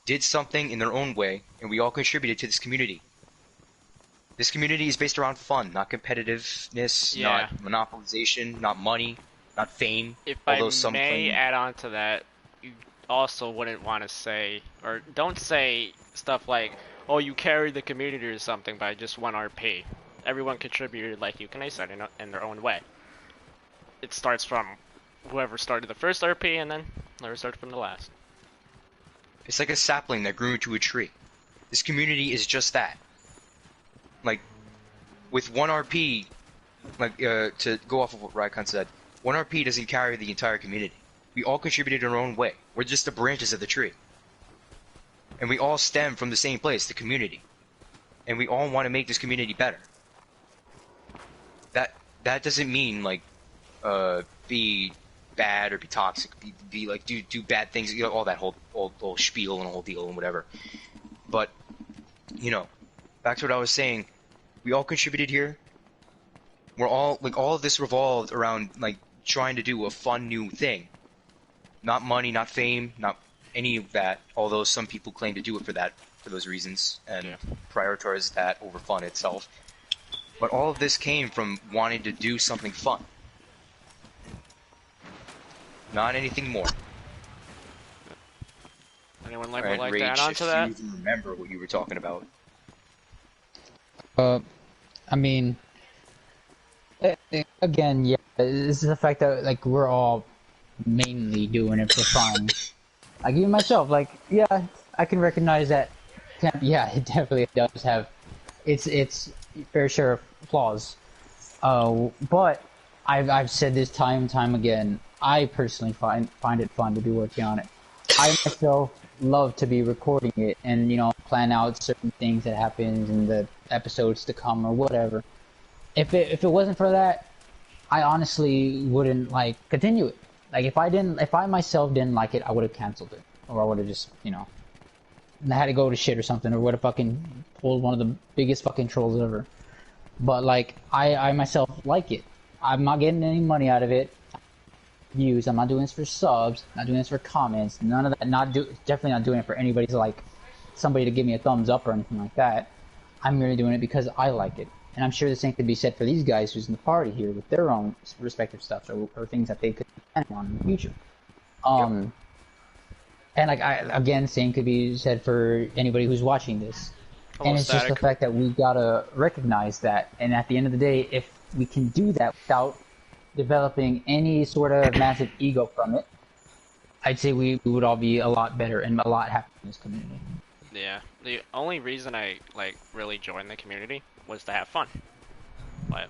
did something in their own way, and we all contributed to this community. This community is based around fun, not competitiveness, not monopolization, not money, not fame. If I may add on to that, you also wouldn't want to say, or don't say stuff like, oh, you carried the community or something by just one RP. Everyone contributed like you said in their own way. It starts from whoever started the first RP and then whoever started from the last. It's like a sapling that grew into a tree. This community is just that. Like, with one RP, like, to go off of what Raikon said, one RP doesn't carry the entire community. We all contributed in our own way. We're just the branches of the tree. And we all stem from the same place, the community. And we all want to make this community better. That doesn't mean, like, be bad or be toxic, be like, do bad things, you know, all that whole spiel and whole deal and whatever. But, you know, back to what I was saying, we all contributed here. We're all, like, all of this revolved around, like, trying to do a fun new thing. Not money, not fame, not any of that, although some people claim to do it for those reasons, and prioritize that over fun itself. But all of this came from wanting to do something fun. Not anything more. Anyone would Right, like to Rage, add on to that? if you even remember what you were talking about. I mean, again, yeah, this is the fact that, like, we're all mainly doing it for fun. Like, even myself, like, yeah, I can recognize that. Yeah, it definitely does have its fair share of flaws. But I've said this time and time again. I personally find it fun to be working on it. I myself love to be recording it and, you know, plan out certain things that happens in the episodes to come or whatever. If it wasn't for that, I honestly wouldn't, like, continue it. Like, if I myself didn't like it, I would have canceled it, or I would have just, you know, had to go to shit or something, or would have fucking pulled one of the biggest fucking trolls ever. But, like, I myself like it. I'm not getting any money out of it. Views. I'm not doing this for subs. Not doing this for comments. None of that. Definitely not doing it for anybody's, like, somebody to give me a thumbs up or anything like that. I'm merely doing it because I like it. And I'm sure the same could be said for these guys who's in the party here with their own respective stuff or things that they could plan on in the future. And, like, again, same could be said for anybody who's watching this. Hello, And it's just the fact that we gotta recognize that. And at the end of the day, if we can do that without developing any sort of massive ego from it, I'd say we would all be a lot better and a lot happier in this community. Yeah, the only reason I, like, really joined the community was to have fun. But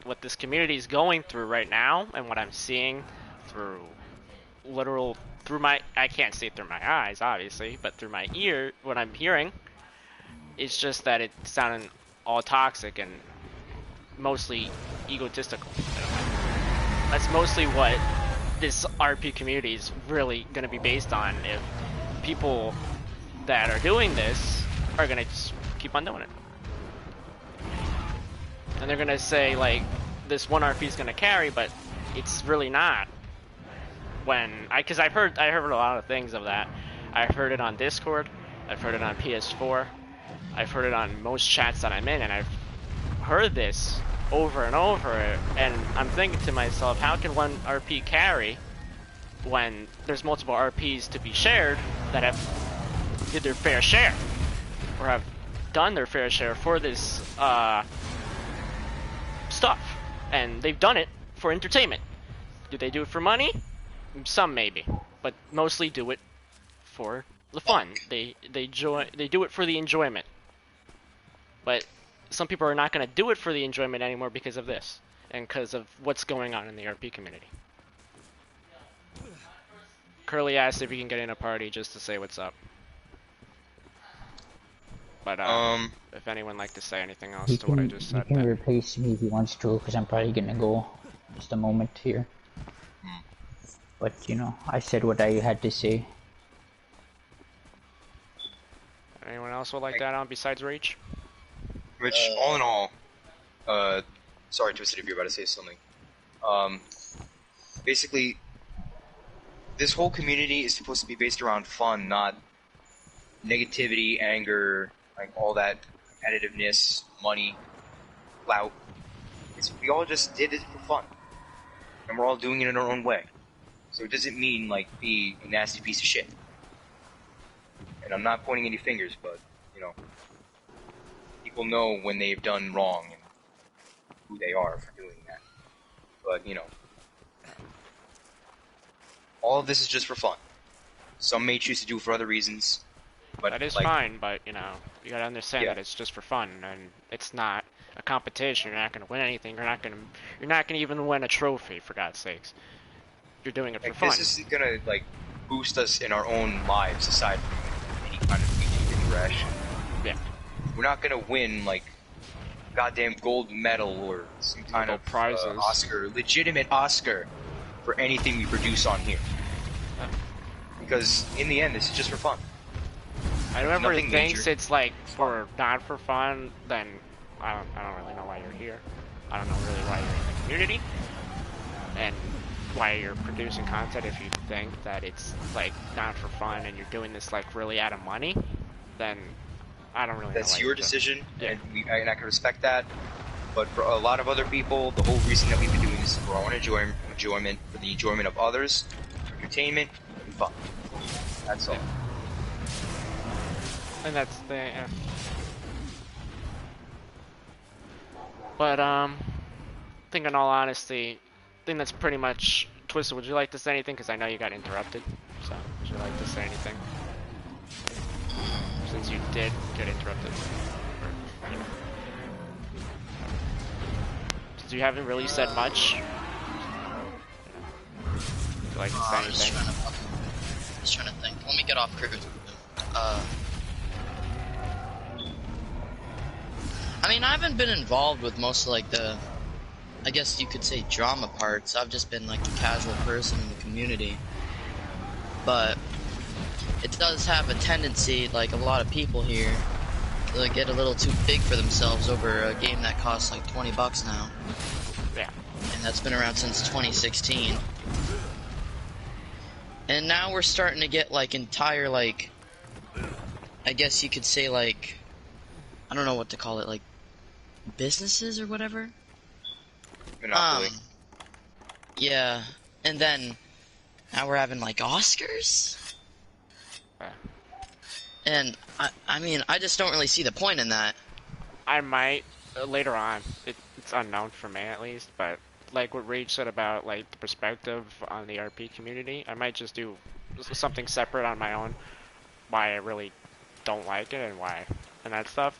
what this community is going through right now, and what I'm seeing through I can't see it through my eyes, obviously, but through my ear, what I'm hearing, is just that it's sounding all toxic and mostly egotistical. That's mostly what this RP community is really going to be based on. If people that are doing this are going to just keep on doing it, and they're going to say, like, this one RP is going to carry, but it's really not. Because I've heard a lot of things of that. I've heard it on Discord, I've heard it on PS4, I've heard it on most chats that I'm in, and I've heard this over and over, and I'm thinking to myself, how can one RP carry when there's multiple RPs to be shared that have did their fair share, or have done their fair share for this stuff, and they've done it for entertainment. Do they do it for money? Some maybe, but mostly do it for the fun. They do it for the enjoyment. But some people are not going to do it for the enjoyment anymore because of this, and because of what's going on in the RP community. Curly asked if he can get in a party just to say what's up. But if anyone would like to say anything else to what I just said, he can replace me if he wants to, because I'm probably gonna go just a moment here. But, you know, I said what I had to say. anyone else would like to add on besides Rage? Which, all in all, sorry, Twisted, if you're about to say something. Basically, this whole community is supposed to be based around fun, not negativity, anger, like all that competitiveness, money, clout. We all just did it for fun, and we're all doing it in our own way. So it doesn't mean, like, be a nasty piece of shit. And I'm not pointing any fingers, but, you know, people know when they've done wrong and who they are for doing that. But, you know, all of this is just for fun. Some may choose to do it for other reasons, but That is like, fine, but you know, you gotta understand Yeah. that it's just for fun, and it's not a competition. You're not gonna win anything. You're not gonna even win a trophy, for God's sakes. You're doing it for fun. this isn't gonna like boost us in our own lives aside from any kind of YouTube interaction. Yeah. We're not gonna win like goddamn gold medal or some kind Little of prizes. Oscar, legitimate Oscar for anything we produce on here. Because in the end, this is just for fun. Whoever nothing thinks major. it's like not for fun, then I don't really know why you're here. I don't know really why you're in the community, and why you're producing content. If you think that it's like not for fun and you're doing this like really out of money, then I don't really know That's why your you're doing it. decision, Yeah. and I can respect that. But for a lot of other people, the whole reason that we've been doing this is for our own enjoyment, for the enjoyment of others, for entertainment, and fun. That's all. And that's the. But I think in all honesty, I think that's pretty much. Twisted, would you like to say anything? Because I know you got interrupted. So would you like to say anything? Since you did get interrupted. Or, you know. Since you haven't really said much. Would you like to say I'm just anything? trying to think. Let me get off cruise. I mean, I haven't been involved with most of like the, I guess you could say, drama parts. I've just been like a casual person in the community. But it does have a tendency, like a lot of people here, to get a little too big for themselves over a game that costs like $20 now. Yeah. And that's been around since 2016. And now we're starting to get like entire like, I guess you could say like, I don't know what to call it, like businesses or whatever. Monopoly. Yeah, and then now we're having like Oscars, Yeah. and I mean, I just don't really see the point in that. I might later on. It's unknown for me at least, but like what Rage said about like the perspective on the RP community, I might just do something separate on my own. Why I really don't like it and why and that stuff.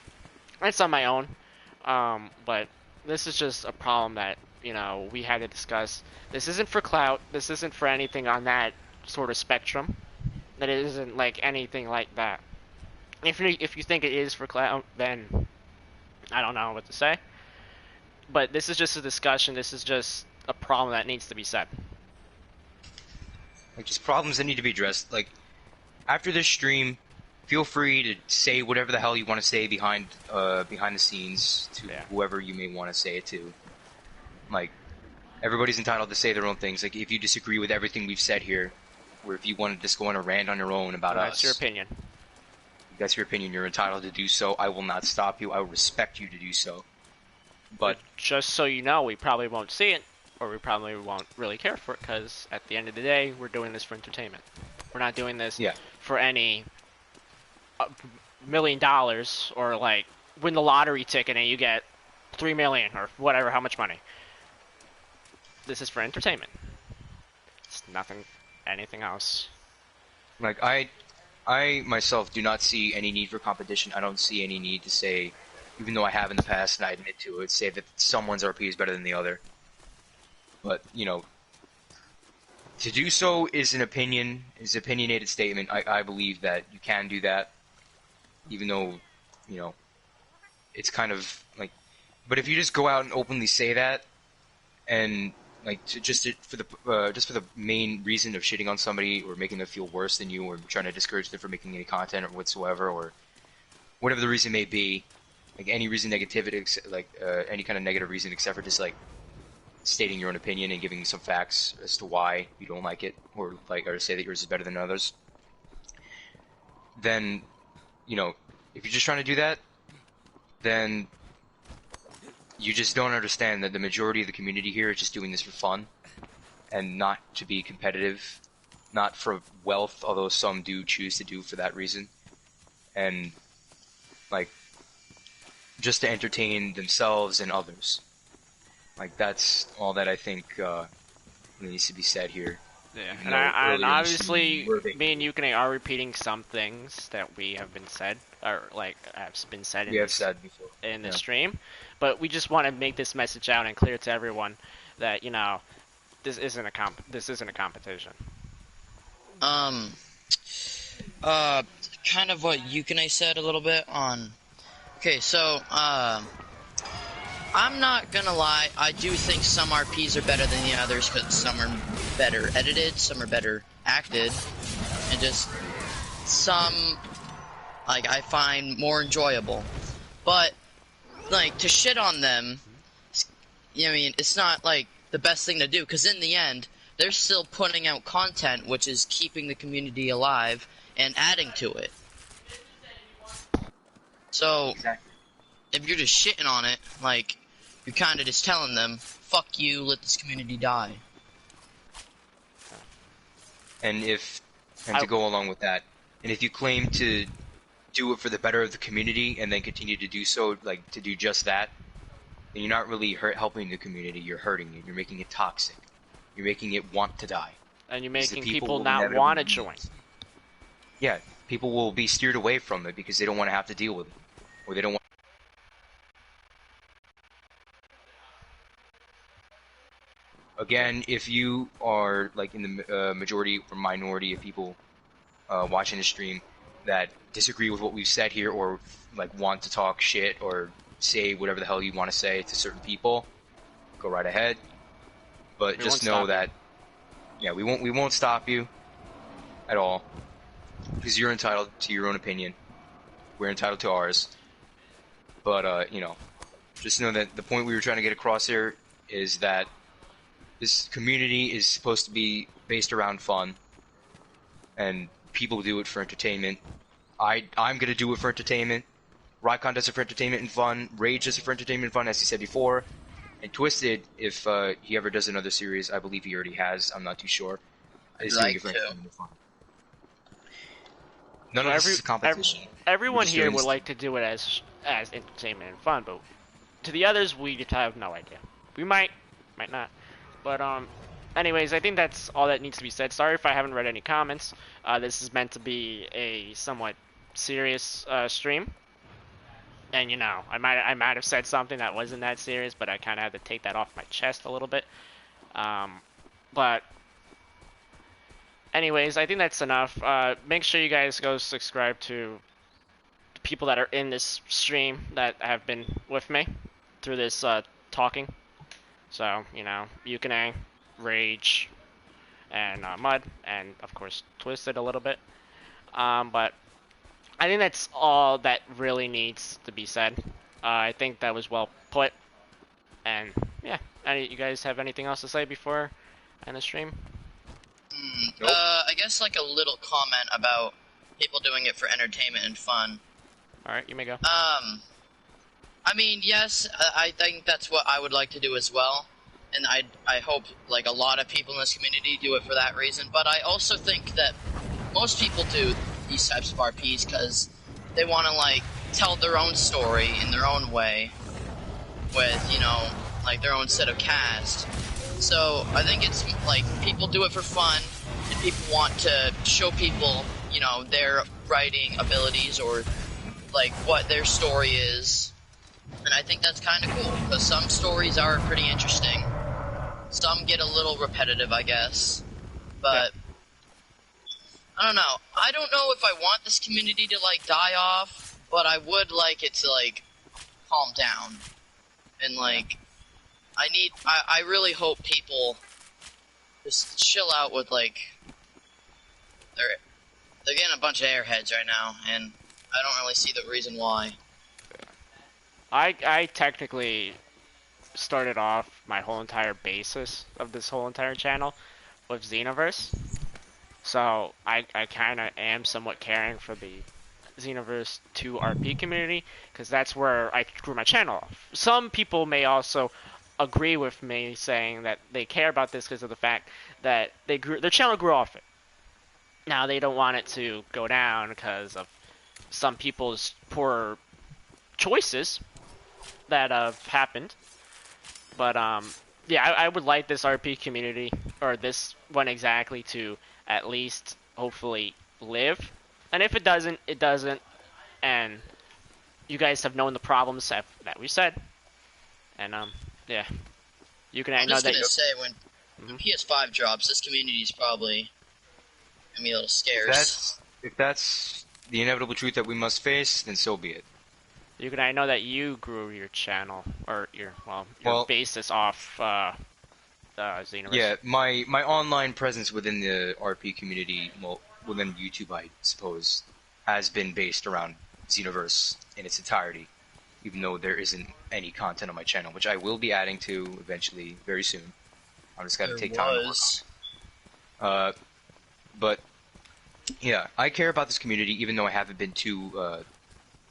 It's on my own, but this is just a problem that we had to discuss. This isn't for clout. This isn't for anything on that sort of spectrum. That it isn't like anything like that. If you think it is for clout, then I don't know what to say. But this is just a discussion. This is just a problem that needs to be said. Like, just problems that need to be addressed. Like, after this stream, feel free to say whatever the hell you want to say behind the scenes to whoever you may want to say it to. Like, everybody's entitled to say their own things. Like, if you disagree with everything we've said here, or if you want to just go on a rant on your own about us. That's your opinion. That's your opinion. You're entitled to do so. I will not stop you. I will respect you to do so. But just so you know, we probably won't see it, or we probably won't really care for it, because at the end of the day, we're doing this for entertainment. We're not doing this for any $1 million, or like win the lottery ticket and you get $3 million or whatever, how much money. This is for entertainment. It's nothing, anything else. like, I myself do not see any need for competition. I don't see any need to say, even though I have in the past and I admit to it, say that someone's RP is better than the other. But, to do so is an opinionated statement. I believe that you can do that, even though, it's kind of like, but if you just go out and openly say that, and like for the main reason of shitting on somebody or making them feel worse than you, or trying to discourage them from making any content or whatsoever, or whatever the reason may be, like any reason negativity, like any kind of negative reason, except for just like stating your own opinion and giving some facts as to why you don't like it, or say that yours is better than others, then, if you're just trying to do that, then you just don't understand that the majority of the community here is just doing this for fun and not to be competitive, not for wealth, although some do choose to do for that reason, and like just to entertain themselves and others. Like, that's all that I think needs to be said here. Yeah, Even and though and earlier in the stream obviously, we were me and Yukine are repeating some things that we have been said, or like have been said we in have this said before. the Yeah. stream, but we just want to make this message out and clear to everyone that this isn't a competition. Um, uh, kind of what Yukine said a little bit on. Okay, so I'm not gonna lie. I do think some RPs are better than the others because some are better edited, some are better acted, and just some like I find more enjoyable. But like to shit on them, I mean, it's not like the best thing to do because in the end, they're still putting out content which is keeping the community alive and adding to it. So Exactly. if you're just shitting on it, like you're kind of just telling them, "Fuck you, let this community die." And to go along with that, and if you claim to do it for the better of the community and then continue to do so, like to do just that, then you're not really helping the community. You're hurting it. You're making it toxic. You're making it want to die. And you're Because the making people will not inevitably want to leave. join. Yeah, people will be steered away from it because they don't want to have to deal with it, or they don't want. Again, if you are like in the majority or minority of people watching the stream that disagree with what we've said here, or like want to talk shit or say whatever the hell you want to say to certain people, go right ahead. But We just won't know stop that, yeah, we won't stop you at all because you're entitled to your own opinion. We're entitled to ours. But just know that the point we were trying to get across here is that this community is supposed to be based around fun, and people do it for entertainment. I'm gonna do it for entertainment. Rycon does it for entertainment and fun. Rage does it for entertainment and fun, as he said before. And Twisted, if he ever does another series, I believe he already has. I'm not too sure. Is doing it for entertainment and fun. None So of this is a competition. We're everyone just here doing would this- like to do it as entertainment and fun, but to the others, we just have no idea. We might not. But anyways, I think that's all that needs to be said. Sorry if I haven't read any comments. This is meant to be a somewhat serious stream, and I might have said something that wasn't that serious, but I kind of had to take that off my chest a little bit. But anyways, I think that's enough. Make sure you guys go subscribe to the people that are in this stream that have been with me through this talking. So, Yukine, Rage, and Mud, and of course Twisted a little bit. But I think that's all that really needs to be said. I think that was well put. And yeah, you guys have anything else to say before I end the stream? Nope. I guess like a little comment about people doing it for entertainment and fun. All right, you may go. I mean, yes, I think that's what I would like to do as well, and I hope like a lot of people in this community do it for that reason. But I also think that most people do these types of RPs because they want to like tell their own story in their own way, with like their own set of cast. So I think it's like people do it for fun, and people want to show people their writing abilities or like what their story is. And I think that's kind of cool, because some stories are pretty interesting. Some get a little repetitive, I guess. But, I don't know. I don't know if I want this community to, like, die off, but I would like it to, like, calm down. And, like, I really hope people just chill out with, like, they're getting a bunch of airheads right now, and I don't really see the reason why. I technically started off my whole entire basis of this whole entire channel with Xenoverse. So I kind of am somewhat caring for the Xenoverse 2 RP community, because that's where I grew my channel off. Some people may also agree with me saying that they care about this because of the fact that their channel grew off it. Now they don't want it to go down because of some people's poor choices that have happened. But yeah, I would like this RP community, or this one exactly, to at least hopefully live. And if it doesn't, it doesn't. And you guys have known the problems that we said. And yeah, you can. I I'm know just that. gonna say when Mhm. PS5 drops, this community is probably gonna be a little If scarce. that's the inevitable truth that we must face, then so be it. You can. I know that you grew your channel or your Well, basis off Xenoverse. yeah, my online presence within the RP community, well, within YouTube, I suppose, has been based around Xenoverse in its entirety, even though there isn't any content on my channel, which I will be adding to eventually, very soon. I'm just gotta There take time to work was. on it. But yeah, I care about this community, even though I haven't been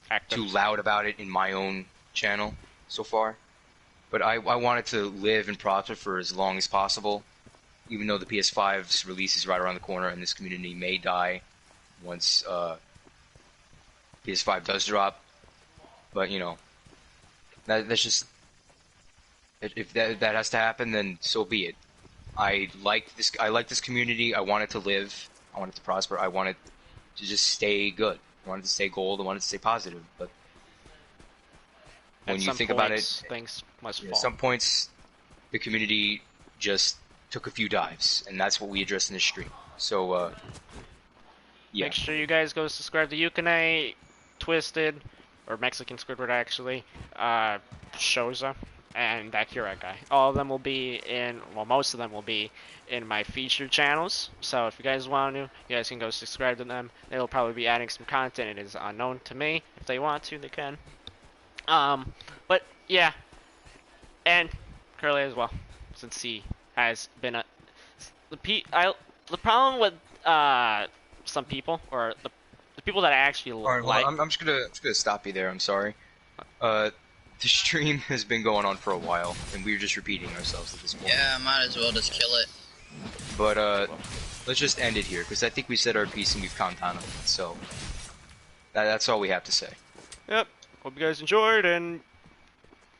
Active. too loud about it in my own channel so far. But I want it to live and prosper for as long as possible, even though the PS5's release is right around the corner and this community may die once PS5 does drop. But you know, that's just if that has to happen, then so be it. I like this. I like this community. I want it to live. I want it to prosper. I want it to just stay good. I want it to stay gold. I want it to stay positive. But when At you some think about it, points, things must at fall. some points, the community just took a few dives, and that's what we addressed in this stream. So, yeah. Make sure you guys go subscribe to Yukine, Twisted, or Mexican Squidward actually, Shoza, and that Kira guy. All of them will be in, well, most of them will be in my featured channels. So if you guys want to, you guys can go subscribe to them. They'll probably be adding some content. It is unknown to me. If they want to, they can. But yeah, and Curly as well, since he has been the problem with some people, or the people that I actually All right, like. well, I'm just gonna stop you there. I'm sorry. The stream has been going on for a while, and we're just repeating ourselves at this point. Yeah, might as well just kill it. But let's just end it here because I think we said our piece and we've calmed down on it. So that's all we have to say. Yep. Hope you guys enjoyed, and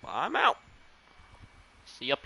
I'm out. See ya.